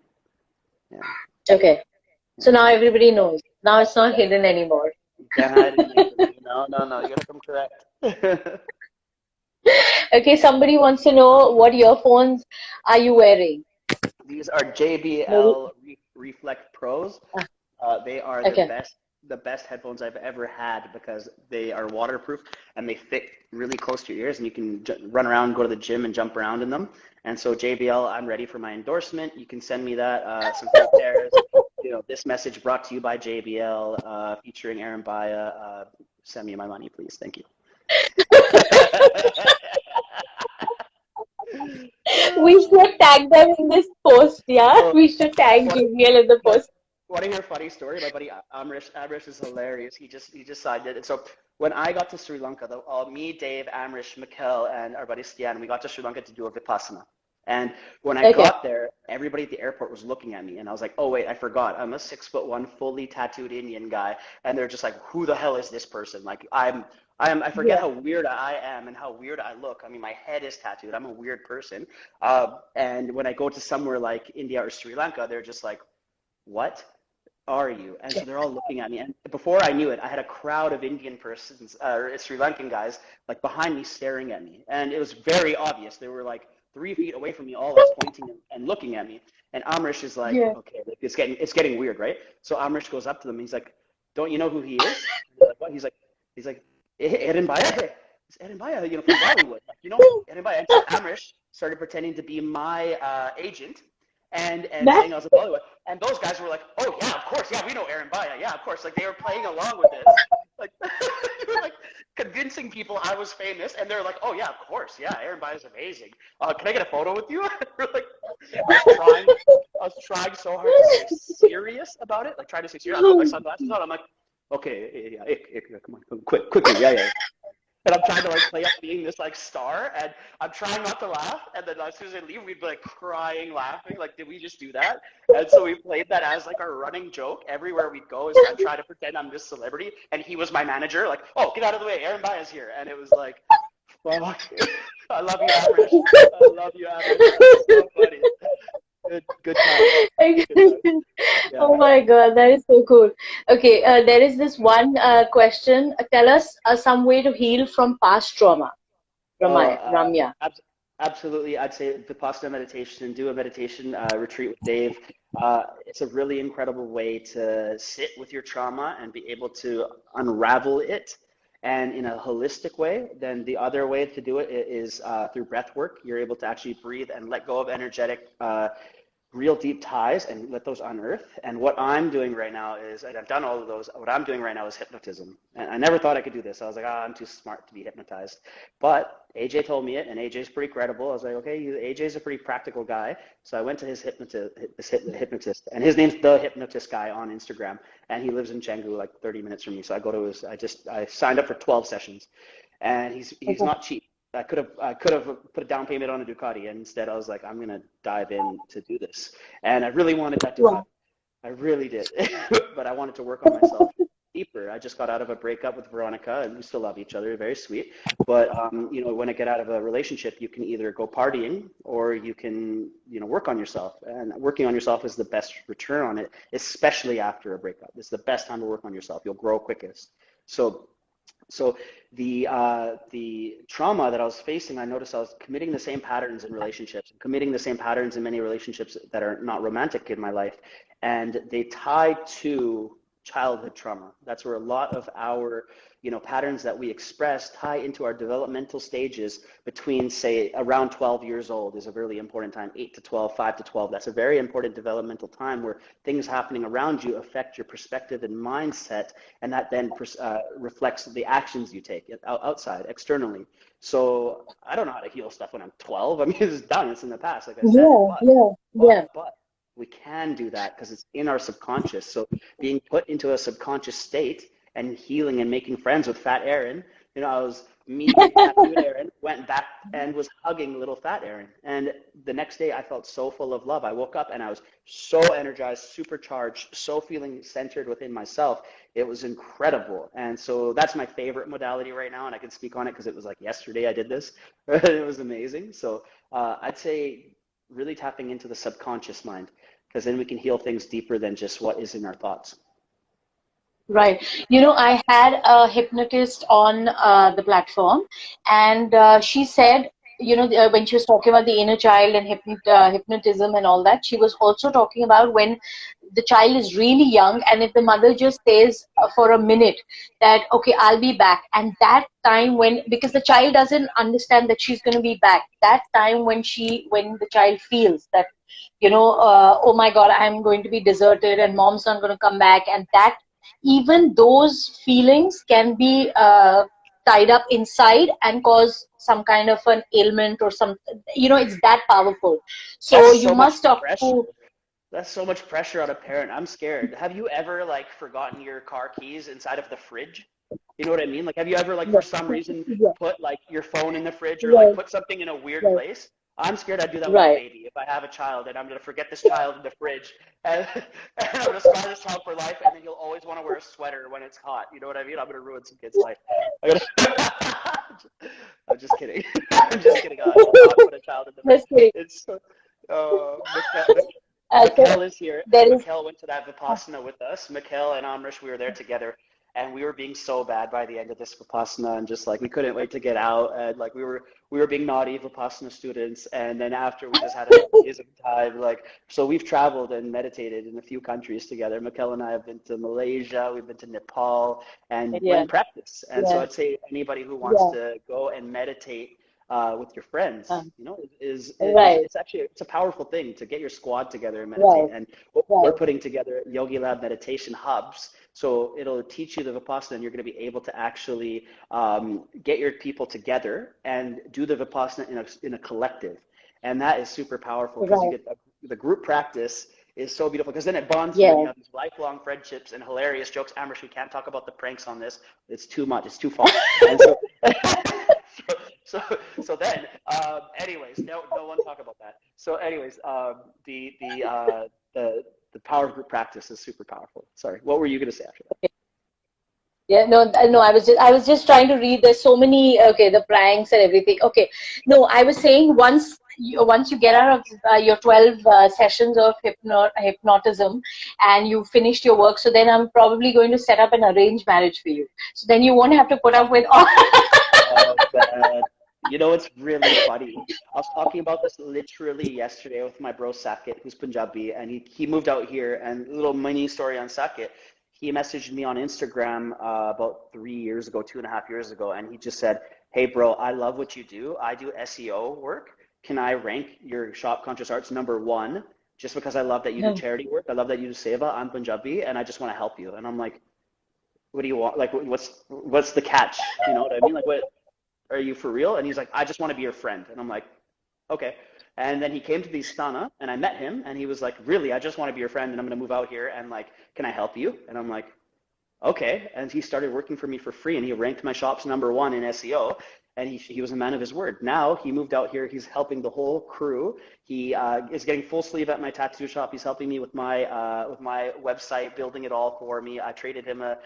Yeah. Okay. Yeah. So now everybody knows. Now it's not hidden anymore. You can't hide anything from me. No, no, no. You gotta come correct. Okay, somebody wants to know what earphones are you wearing? These are Maybe. JBL Reflect Pros. Ah, They are okay. the best headphones I've ever had because they are waterproof and they fit really close to your ears, and you can run around, go to the gym, and jump around in them. And so JBL, I'm ready for my endorsement. You can send me that some free pairs. This message brought to you by JBL, featuring Aren Bahia. Send me my money, please. Thank you. We should tag them in this post, yeah? Oh, We should tag what? JBL in the But post. want to hear a funny story? My buddy Amrish is hilarious. He just signed it. And so when I got to Sri Lanka, me, Dave, Amrish, Mikkel, and our buddy Stian, we got to Sri Lanka to do a Vipassana. And when I Okay. got there, everybody at the airport was looking at me, and I was like, "Oh wait, I forgot. I'm a 6'1", fully tattooed Indian guy." And they're just like, "Who the hell is this person?" Like I forget Yeah. how weird I am and how weird I look. I mean, my head is tattooed. I'm a weird person. And when I go to somewhere like India or Sri Lanka, they're just like, "What are you?" And so they're all looking at me. And before I knew it, I had a crowd of Indian persons, Sri Lankan guys, like behind me staring at me. And it was very obvious. They were like 3 feet away from me, all like pointing and looking at me. And Amrish is like, Yeah. okay, like, it's getting weird, right? So Amrish goes up to them. He's like, "Don't you know who he is?" And they're like, "What?" He's like, Aren Bahia. It's Aren Bahia, from Bollywood. Like, Aren Bahia. And so Amrish started pretending to be my agent and That's saying I was a Bollywood. And those guys were like, "Oh yeah, of course, yeah, we know Aren Bahia, yeah, of course." Like they were playing along with this, like they were like convincing people I was famous, and they're like, "Oh yeah, of course, yeah, Aren Bahia is amazing. Can I get a photo with you?" We're like, I was trying, I was trying so hard to stay serious about it, like trying to stay serious. I put my sunglasses on. I'm like, "Okay, yeah, yeah, come on, quickly, yeah, yeah." And I'm trying to like play up being this like star, and I'm trying not to laugh. And then as soon as I leave, we'd be like crying, laughing. Like, did we just do that? And so we played that as like our running joke everywhere we'd go. Is I try to pretend I'm this celebrity, and he was my manager. Like, "Oh, get out of the way, Aren Baez here." And it was like, fuck. I love you, Amrish. I love you, Amrish. That's so funny. Good times. Good times. Oh Yeah. my God, that is so cool. Okay, there is this one question. Tell us some way to heal from past trauma, Oh, Ramya. absolutely. I'd say Vipassana meditation, do a meditation retreat with Dave. It's a really incredible way to sit with your trauma and be able to unravel it, and in a holistic way. Then the other way to do it is through breath work. You're able to actually breathe and let go of energetic real deep ties and let those unearth. And what I'm doing right now is, and I've done all of those, what I'm doing right now is hypnotism. And I never thought I could do this. I was like, I'm too smart to be hypnotized. But AJ told me it, and AJ's pretty credible. I was like, okay, AJ's a pretty practical guy. So I went to his hypnotist, and his name's The Hypnotist Guy on Instagram. And he lives in Canggu, like 30 minutes from me. So I go to I signed up for 12 sessions. And he's Okay. not cheap. I could have put a down payment on a Ducati, and instead I was like, I'm gonna dive in to do this. And I really wanted that Ducati. Wow. I really did. But I wanted to work on myself deeper. I just got out of a breakup with Veronica, and we still love each other, very sweet. But when I get out of a relationship, you can either go partying or you can, work on yourself. And working on yourself is the best return on it, especially after a breakup. It's the best time to work on yourself. You'll grow quickest. So the trauma that I was facing, I noticed I was committing the same patterns in relationships, committing the same patterns in many relationships that are not romantic in my life, and they tie to childhood trauma. That's where a lot of our patterns that we express tie into our developmental stages between, say, around 12 years old is a really important time. 8 to 12, 5 to 12, that's a very important developmental time where things happening around you affect your perspective and mindset, and that then reflects the actions you take outside, externally. So I don't know how to heal stuff when I'm 12. I mean, it's done, it's in the past, like I said, Yeah, yeah, yeah. but we can do that because it's in our subconscious. So being put into a subconscious state and healing and making friends with Fat Aren, I was me, big tattooed Aren, went back and was hugging little fat Aren. And the next day I felt so full of love. I woke up and I was so energized, supercharged, so feeling centered within myself. It was incredible. And so that's my favorite modality right now. And I can speak on it because it was like yesterday I did this. It was amazing. So I'd say really tapping into the subconscious mind, because then we can heal things deeper than just what is in our thoughts. Right. I had a hypnotist on the platform, and she said, when she was talking about the inner child and hypnotism and all that, she was also talking about when the child is really young, and if the mother just says for a minute that, okay, I'll be back, and that time when, because the child doesn't understand that she's going to be back, that time when the child feels that, oh my God, I'm going to be deserted and mom's not going to come back, and that even those feelings can be tied up inside and cause some kind of an ailment or some, it's that powerful. So That's you so much must talk pressure. to. That's so much pressure on a parent. I'm scared. Have you ever like forgotten your car keys inside of the fridge? You know what I mean? Like, have you ever like for Yes, some reason yes, put like your phone in the fridge or like yes, put something in a weird yes, place? I'm scared I'd do that with a right. baby. If I have a child and I'm gonna forget this child in the fridge and I'm gonna scar this child for life, and then he'll always want to wear a sweater when it's hot. You know what I mean? I'm gonna ruin some kid's life. I'm, I'm just kidding. I'm just kidding. I will not put a child in the fridge. Just kidding. It's Mikhail, So Mikhail is here. there is. Mikhail went to that Vipassana with us. Mikhail and Amrish, we were there together, and we were being so bad by the end of this Vipassana, and just like we couldn't wait to get out, and like we were being naughty Vipassana students, and then after we just had an amazing time. Like, so we've traveled and meditated in a few countries together. Mikhail and I have been to Malaysia, we've been to Nepal, and we're Yeah, in practice. And so yeah, I'd say anybody who wants yeah. to go and meditate with your friends, Right, it's actually it's a powerful thing to get your squad together and meditate. right, And what we're right, putting together YogiLab meditation hubs, so it'll teach you the Vipassana, and you're going to be able to actually get your people together and do the Vipassana in a collective, and that is super powerful because you right. get the group practice is so beautiful because then it bonds you and you Yes. have these lifelong friendships and hilarious jokes. Amrish, we can't talk about the pranks on this. It's too much. It's too far. And so, so then, anyways, no one talk about that. So, anyways, the power of group practice is super powerful. Sorry, what were you going to say after that? Yeah, no, no, I was just trying to read. There's so many, okay, the pranks and everything. Okay, no, I was saying once you get out of your 12 sessions of hypnotism and you finished your work, so then I'm probably going to set up an arranged marriage for you. So then you won't have to put up with all. Oh, man. You know, it's really funny. I was talking about this literally yesterday with my bro Saket, who's Punjabi, and he moved out here. And a little mini story on Saket. He messaged me on Instagram about 3 years ago, 2.5 years ago, and he just said, "Hey, bro, I love what you do. I do SEO work. Can I rank your shop Conscious Arts number one? Just because I love that you do charity work. I love that you do seva. I'm Punjabi, and I just want to help you." And I'm like, what do you want? Like, what's the catch? You know what I mean? Like, what are you for real? And he's like, I just want to be your friend. And I'm like, okay. And then he came to the Istana and I met him and he was like, really, I just want to be your friend and I'm going to move out here and like, can I help you? And I'm like, okay. And he started working for me for free and he ranked my shops number one in SEO. And he was a man of his word. Now he moved out here. He's helping the whole crew. He is getting full sleeve at my tattoo shop. He's helping me with my website, building it all for me. I traded him a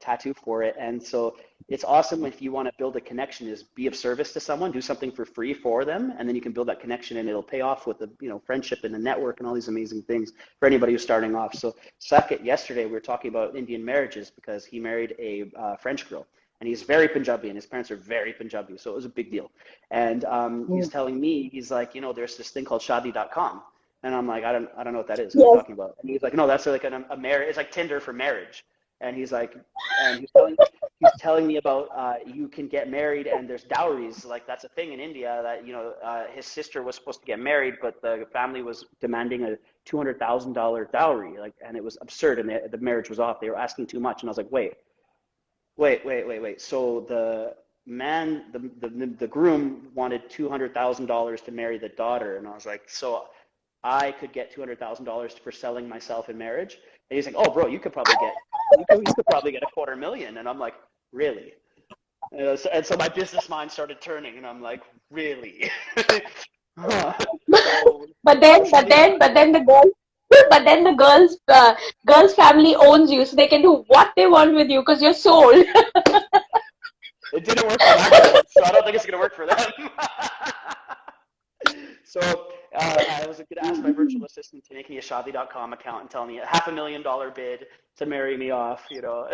tattoo for it. And so it's awesome if you want to build a connection, is be of service to someone, do something for free for them, and then you can build that connection and it'll pay off with the friendship and the network and all these amazing things for anybody who's starting off. So Saket, yesterday we were talking about Indian marriages because he married a French girl. And he's very Punjabi, and his parents are very Punjabi, so it was a big deal. And he's telling me, he's like, there's this thing called shadi.com. And I'm like, I don't know what that is. What are you Yes. talking about? And he's like, no, that's like a marriage. It's like Tinder for marriage. And he's like, and he's telling me about you can get married and there's dowries. Like that's a thing in India that his sister was supposed to get married, but the family was demanding a $200,000 dowry. Like, and it was absurd, and the marriage was off. They were asking too much, and I was like, wait. So the man, the groom wanted $200,000 to marry the daughter, and I was like, so I could get $200,000 for selling myself in marriage. And he's like, oh, bro, you could probably get $250,000, and I'm like, really? And so my business mind started turning, and I'm like, really? Huh. So social media. but then the girls family owns you, so they can do what they want with you because you're sold. It didn't work for that girl, so I don't think it's gonna work for them. So I was going to ask my virtual assistant to make me a Shaadi.com account and tell me a $500,000 bid to marry me off, you know.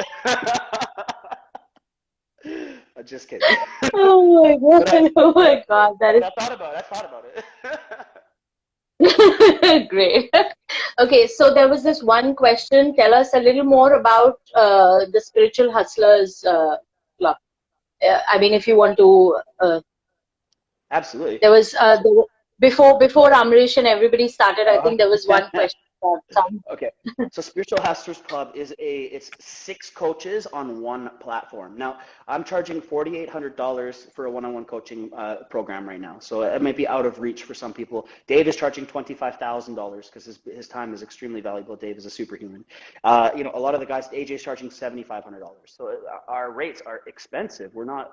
I'm just kidding. Oh my But I, god! Oh but, my god! That but is I thought about it. I thought about it. great. Okay, so there was this one question. Tell us a little more about the Spiritual Hustlers Club. I mean, if you want to, Absolutely. there were, before Amrish and everybody started. I Uh, think there was one question. Some, Okay. So Spiritual Hustlers Club it's 6 coaches on one platform. Now, I'm charging $4,800 for a one-on-one coaching program right now. So it might be out of reach for some people. Dave is charging $25,000 because his time is extremely valuable. Dave is a superhuman. A lot of the guys, AJ is charging $7,500. So our rates are expensive. We're not,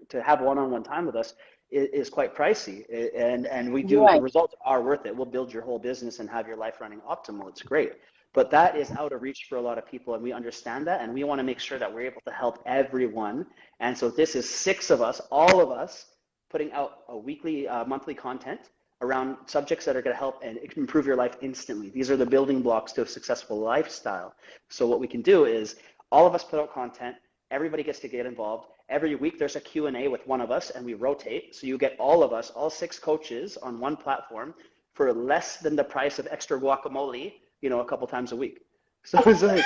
to have one-on-one time with us is quite pricey, and the right. results are worth it. We'll build your whole business and have your life running optimal. It's great, but that is out of reach for a lot of people, and we understand that, and we want to make sure that we're able to help everyone. And so this is 6 of us, all of us, putting out a weekly, monthly content around subjects that are going to help and improve your life instantly. These are the building blocks to a successful lifestyle. So what we can do is all of us put out content. Everybody gets to get involved. Every week there's a Q&A with one of us, and we rotate. So you get all of us, all 6 coaches on one platform for less than the price of extra guacamole, a couple times a week. So it's like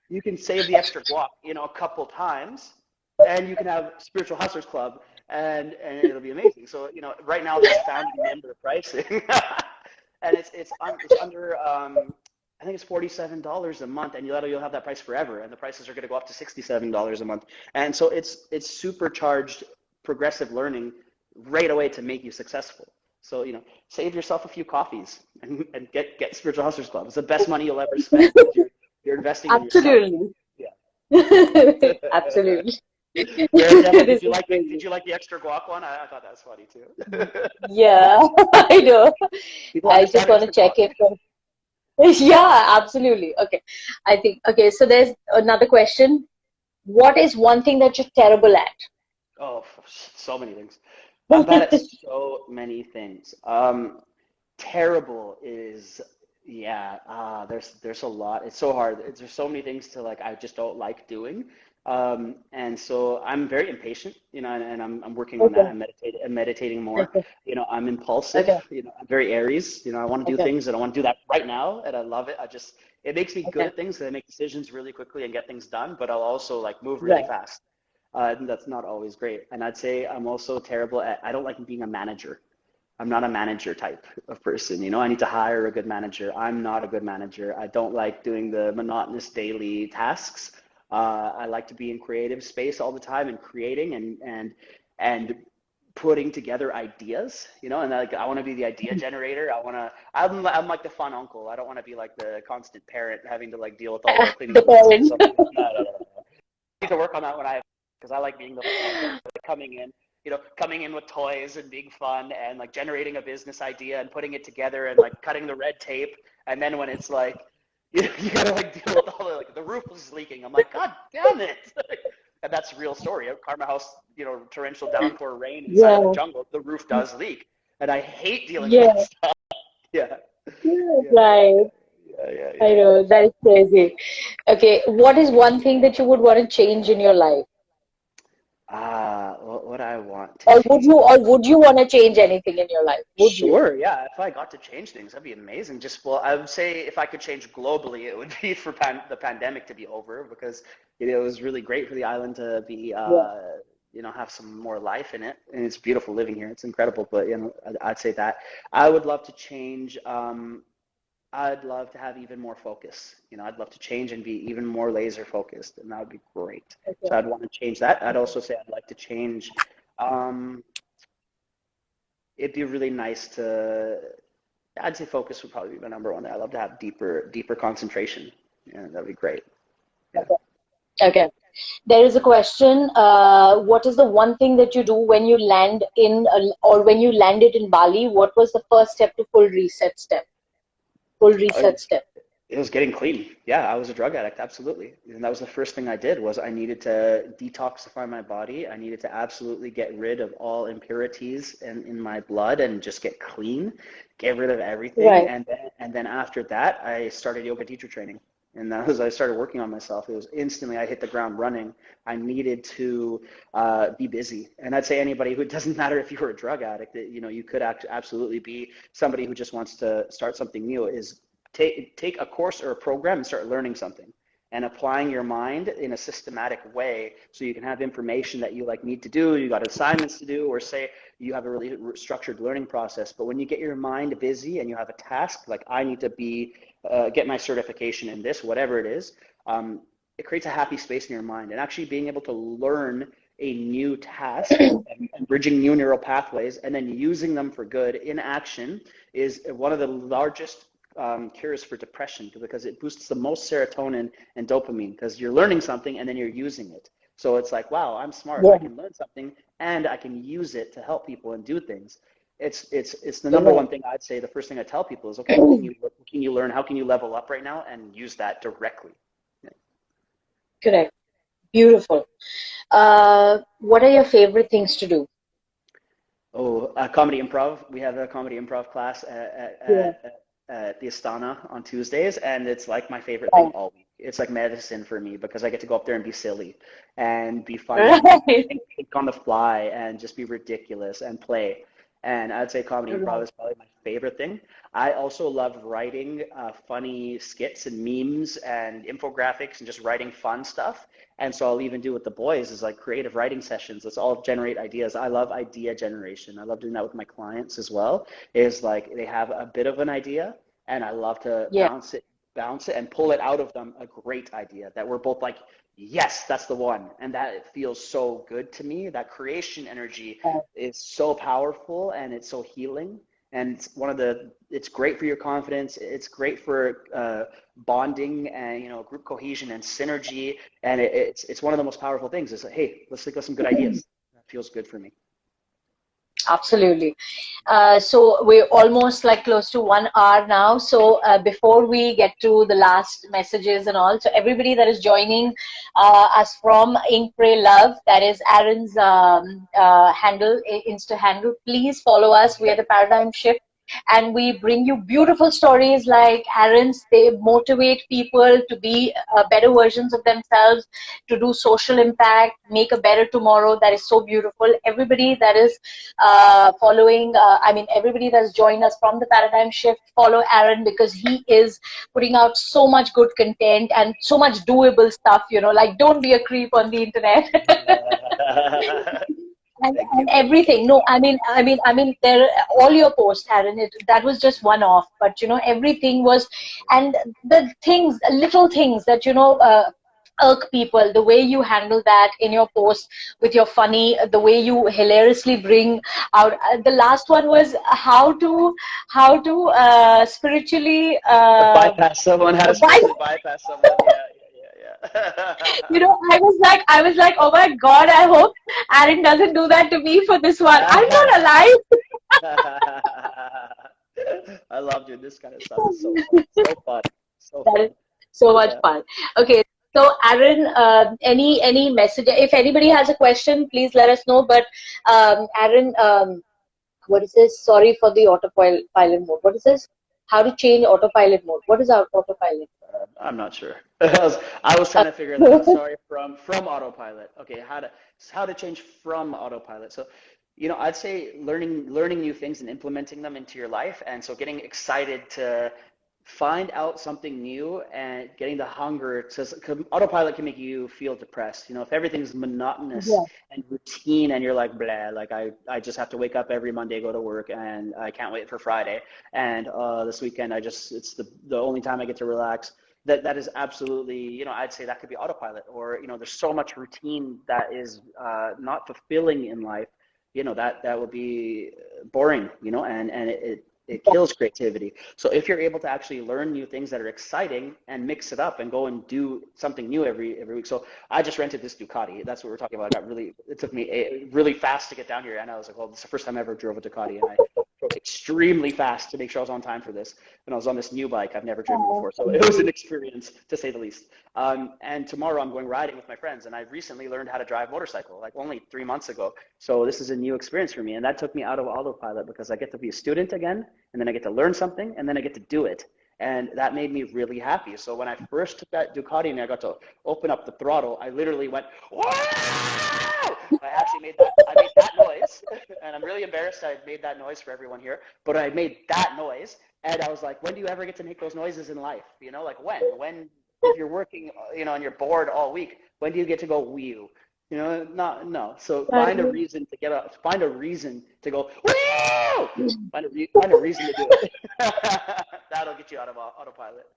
you can save the extra guac, a couple times, and you can have Spiritual Hustlers Club, and it'll be amazing. So, right now there's founding member pricing, and it's under I think it's $47 a month, and you'll have that price forever. And the prices are going to go up to $67 a month. And so it's supercharged progressive learning right away to make you successful. So save yourself a few coffees and get Spiritual Hustlers Club. It's the best money you'll ever spend because you're investing in yourself. Absolutely. Yeah. Absolutely. Daredevil, This is did crazy. you like the extra guac one? I thought that was funny too. Yeah, I know. People I just understand want to extra guac. check if. Yeah, absolutely. Okay. I think, okay, so there's another question. What is one thing that you're terrible at? Oh, so many things. I'm bad at so many things. Terrible is, yeah. There's a lot. It's so hard. There's so many things to like. I just don't like doing. And so I'm very impatient, and I'm working on that. Okay, I'm meditating more. okay, I'm impulsive. okay, I'm very Aries. I want to do okay, things and I want to do that right now, and I love it. It makes me good okay. at things because I make decisions really quickly and get things done. But I'll also like move really Right. fast. And that's not always great. And I'd say I'm also terrible at. I don't like being a manager. I'm not a manager type of person. I need to hire a good manager. I'm not a good manager. I don't like doing the monotonous daily tasks. I like to be in creative space all the time and creating and putting together ideas, and like I want to be the idea generator. I'm like the fun uncle. I don't want to be like the constant parent having to like deal with all the cleaning The the messes. parent. No, no, no, no. I need to work on that when because I like being the coming in, coming in with toys and being fun and like generating a business idea and putting it together and like cutting the red tape. And then when it's like, you gotta like deal with all the roof is leaking. I'm like, God damn it. And that's a real story. At Karma House, torrential downpour rain inside of the Yeah, jungle, the roof does leak. And I hate dealing with that yeah, stuff. Yeah. yeah, Yeah. right. Yeah. Yeah. I Yeah. know, that is crazy. Okay, what is one thing that you would want to change in your life? What I want to change. Or would you want to change anything in your life? Would you? Sure, yeah. If I got to change things, that'd be amazing. I would say if I could change globally, it would be for the pandemic to be over because it was really great for the island to be, Yeah. have some more life in it, and it's beautiful living here. It's incredible. But I'd say that I would love to change. I'd love to have even more focus. I'd love to change and be even more laser focused, and that would be great. Okay. So I'd want to change that. I'd also say I'd like to change. Um, it'd be really nice to. I'd say focus would probably be my number one. I love to have deeper concentration. Yeah, that'd be great. Yeah. Okay. Okay. There is a question. What is the one thing that you do when you land in, or when you landed in Bali? What was the first step to full reset step? Full reset step. It was getting clean. Yeah, I was a drug addict, absolutely. And that was the first thing I did was I needed to detoxify my body. I needed to absolutely get rid of all impurities in my blood and just get clean, get rid of everything. Right. And then after that, I started yoga teacher training. And that was, I started working on myself. It was instantly, I hit the ground running. I needed to be busy. And I'd say anybody who, it doesn't matter if you were a drug addict, you could absolutely be somebody who just wants to start something new, is take a course or a program and start learning something and applying your mind in a systematic way so you can have information that you like need to do, you got assignments to do, or say you have a really structured learning process. But when you get your mind busy and you have a task, like I need to be get my certification in this, whatever it is, it creates a happy space in your mind. And actually being able to learn a new task and bridging new neural pathways and then using them for good in action is one of the largest cures for depression, because it boosts the most serotonin and dopamine, because you're learning something and then you're using it. So it's like, wow, I'm smart. I Yeah. can learn something and I can use it to help people and do things. It's the number Right. one thing I'd say. The first thing I tell people is, okay, what can you learn? How can you level up right now and use that directly? Correct. Beautiful. What are your favorite things to do? Oh, comedy improv. We have a comedy improv class Yeah. at the Astana on Tuesdays, and it's like my favorite thing Right. all week. It's like medicine for me because I get to go up there and be silly and be funny and Right. think on the fly and just be ridiculous and play. And I'd say comedy improv Right. is probably my favorite thing. I also love writing funny skits and memes and infographics and just writing fun stuff. And so I'll even do with the boys is like creative writing sessions. Let's all generate ideas. I love idea generation. I love doing that with my clients as well. Is like they have a bit of an idea and I love to Yeah. bounce it and pull it out of them a great idea that we're both like, yes, that's the one. And that it feels so good to me. That creation energy is so powerful and it's so healing. And it's it's great for your confidence. It's great for bonding and group cohesion and synergy. And it's one of the most powerful things. Is like, hey, let's think of some good ideas. That feels good for me. Absolutely. So we're almost like close to 1 hour now. So before we get to the last messages and all, so everybody that is joining us from Ink Pray Love, that is Aren's Insta handle, please follow us. We are the Paradigm Shift. And we bring you beautiful stories like Arens. They motivate people to be better versions of themselves, to do social impact, make a better tomorrow. That is so beautiful. Everybody that is following, everybody that's joined us from the Paradigm Shift, follow Aren, because he is putting out so much good content and so much doable stuff, like don't be a creep on the internet. Thank And you. everything. No, there all your posts, Aaron. That was just one off, but everything was, Thank you. and the things, little things that irk people. The way you handle that in your post with your funny, the way you hilariously bring out. The last one was how to spiritually Bypass someone, how to bypass. spiritually bypass someone. Yeah, yeah, I was like, oh my God, I hope Aaron doesn't do that to me for this one. I'm not yeah. alive. I love doing this kind of stuff. It's so fun. So fun. So That is fun. so much Yeah. fun. Okay, so Aaron, any message? If anybody has a question, please let us know. But Aaron, what is this? Sorry for the autopilot mode. What is this? How to change autopilot mode? What is our autopilot? I'm not sure. I was trying to figure that out. Sorry, from autopilot. Okay, how to change from autopilot. So, I'd say learning new things and implementing them into your life, and so getting excited to find out something new and getting the hunger to. 'Cause autopilot can make you feel depressed. If everything's monotonous Yeah. and routine, and you're like blah, like I just have to wake up every Monday, go to work, and I can't wait for Friday. And this weekend, it's the only time I get to relax. That is absolutely, I'd say that could be autopilot. Or there's so much routine that is not fulfilling in life. That would be boring. And it kills creativity. So if you're able to actually learn new things that are exciting and mix it up and go and do something new every week. So I just rented this Ducati. That's what we're talking about. It took me really fast to get down here, and I was like, well, this is the first time I ever drove a Ducati, and I drove extremely fast to make sure I was on time for this. And I was on this new bike I've never driven before, so it was an experience to say the least. And tomorrow I'm going riding with my friends, and I recently learned how to drive motorcycle, like only 3 months ago. So this is a new experience for me, and that took me out of autopilot because I get to be a student again, and then I get to learn something, and then I get to do it. And that made me really happy. So when I first took that Ducati and I got to open up the throttle, I literally went, wow! I made that noise, and I'm really embarrassed I made that noise for everyone here, but I made that noise, and I was like, when do you ever get to make those noises in life? You know, like when, if you're working, you know, and you're bored all week, when do you get to go wee? You know, not no. So find a reason to get up. Find a reason to go. Woo! Find a reason to do it. That'll get you out of autopilot.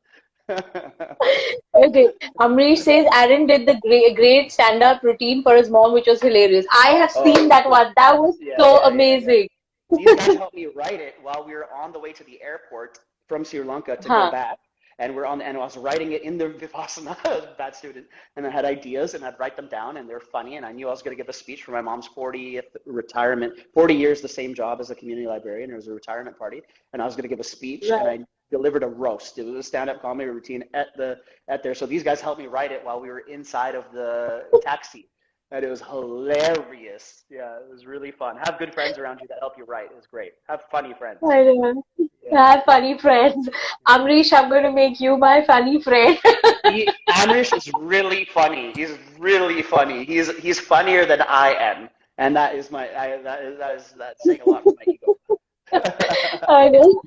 Okay. Amrish says Aren did the great stand-up routine for his mom, which was hilarious. I have seen Oh, that one. That was yeah, so yeah, yeah, yeah. amazing. These guys helped me write it while we were on the way to the airport from Sri Lanka to go Huh. back. And I was writing it in the Vipassana, I was a bad student, and I had ideas and I'd write them down and they're funny. And I knew I was going to give a speech for my mom's 40th retirement, 40 years, the same job as a community librarian. It was a retirement party. And I was going to give a speech and Right. I delivered a roast. It was a stand-up comedy routine at there. So these guys helped me write it while we were inside of the taxi. And it was hilarious. Yeah, it was really fun. Have good friends around you that help you write. It was great. Have funny friends. I know. Yeah. I have funny friends. Amrish, I'm going to make you my funny friend. Amish is really funny. He's really funny. He's funnier than I am, and that is that's saying a lot for my ego. I know.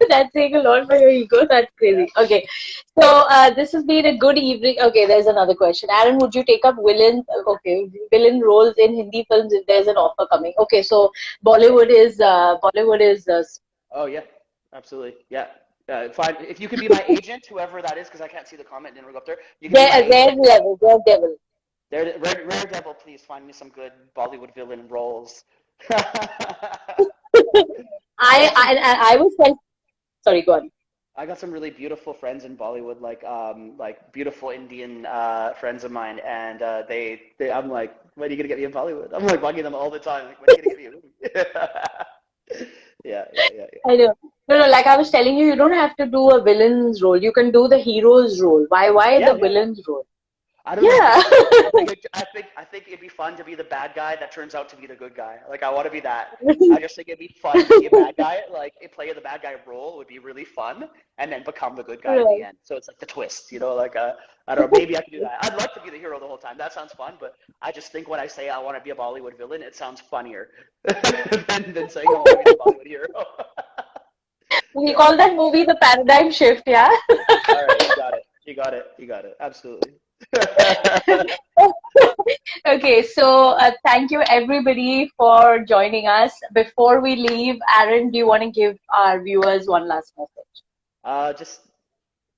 That's saying a lot for your ego. That's Yeah. crazy. Okay. So this has been a good evening. Okay, there's another question. Aaron, would you take up villain roles in Hindi films if there's an offer coming? Okay, so Bollywood is Oh yeah, absolutely. Yeah. Fine. If you could be my agent, whoever that is, because I can't see the comment, didn't go up there. You can be my rare agent. level, rare devil. Rare Devil, please find me some good Bollywood villain roles. I I got some. I I was like, sorry, go on. I got some really beautiful friends in Bollywood, like beautiful Indian friends of mine, and I'm like, when are you gonna get me in Bollywood? I'm like bugging them all the time, like, when are you gonna get me in? Yeah, yeah, yeah, yeah. I know. No, no, like I was telling you, you don't have to do a villain's role. You can do the hero's role. Why Yeah, the yeah, yeah. villain's role? I don't know. Yeah. I think it'd be fun to be the bad guy that turns out to be the good guy. Like I want to be that. I just think it'd be fun to be a bad guy. Like play the bad guy role would be really fun, and then become the good guy in the Right. end. So it's like the twist, you know. Like I don't know. Maybe I could do that. I'd like to be the hero the whole time. That sounds fun. But I just think when I say I want to be a Bollywood villain, it sounds funnier than saying I want to be the Bollywood hero. We Yeah. call that movie the paradigm shift, yeah? All right. You got it. You got it. You got it. Absolutely. Okay, so thank you everybody for joining us. Before we leave, Aaron, do you want to give our viewers one last message? Uh, just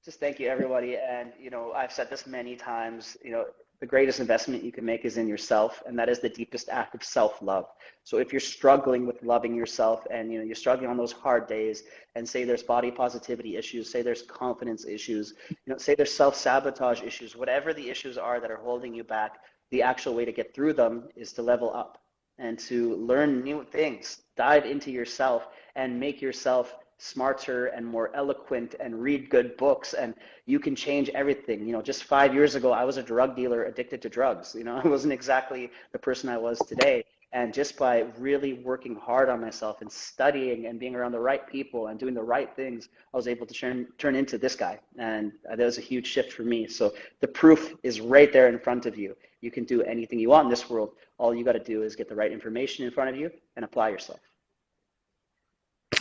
just thank you, everybody. And, you know, I've said this many times, you know, the greatest investment you can make is in yourself, and that is the deepest act of self-love. So if you're struggling with loving yourself and, you know, you're struggling on those hard days and say there's body positivity issues, say there's confidence issues, you know, say there's self-sabotage issues, whatever the issues are that are holding you back, the actual way to get through them is to level up and to learn new things, dive into yourself and make yourself smarter and more eloquent and read good books, and you can change everything. You know, just 5 years ago, I was a drug dealer addicted to drugs. You know, I wasn't exactly the person I was today. And just by really working hard on myself and studying and being around the right people and doing the right things, I was able to turn into this guy. And that was a huge shift for me. So the proof is right there in front of you. You can do anything you want in this world. All you got to do is get the right information in front of you and apply yourself.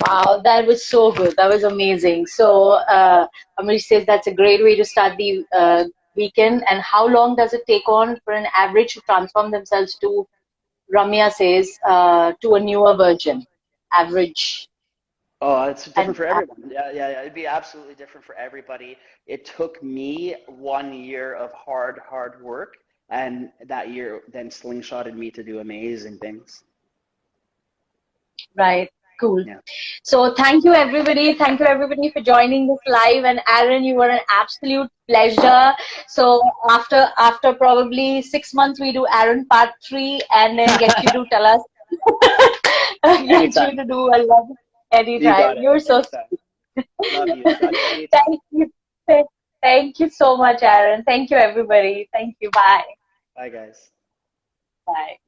Wow, that was so good. That was amazing. So, Amrish says that's a great way to start the weekend. And how long does it take on for an average to transform themselves to, Ramya says, to a newer version? Average. Oh, it's different And for everyone. Yeah, yeah, yeah. It'd be absolutely different for everybody. It took me 1 year of hard work, and that year then slingshotted me to do amazing things. right. Cool. Yeah. So thank you everybody. Thank you everybody for joining this live. And Aren, you were an absolute pleasure. So after probably 6 months, we do Aren part 3 and then get you to tell us, get you Anytime. to do a lot You anytime. got it. You're so Anytime. Love you. Talk to you anytime. thank you. Thank you so much, Aren. Thank you everybody. Thank you. Bye. Bye, guys. Bye.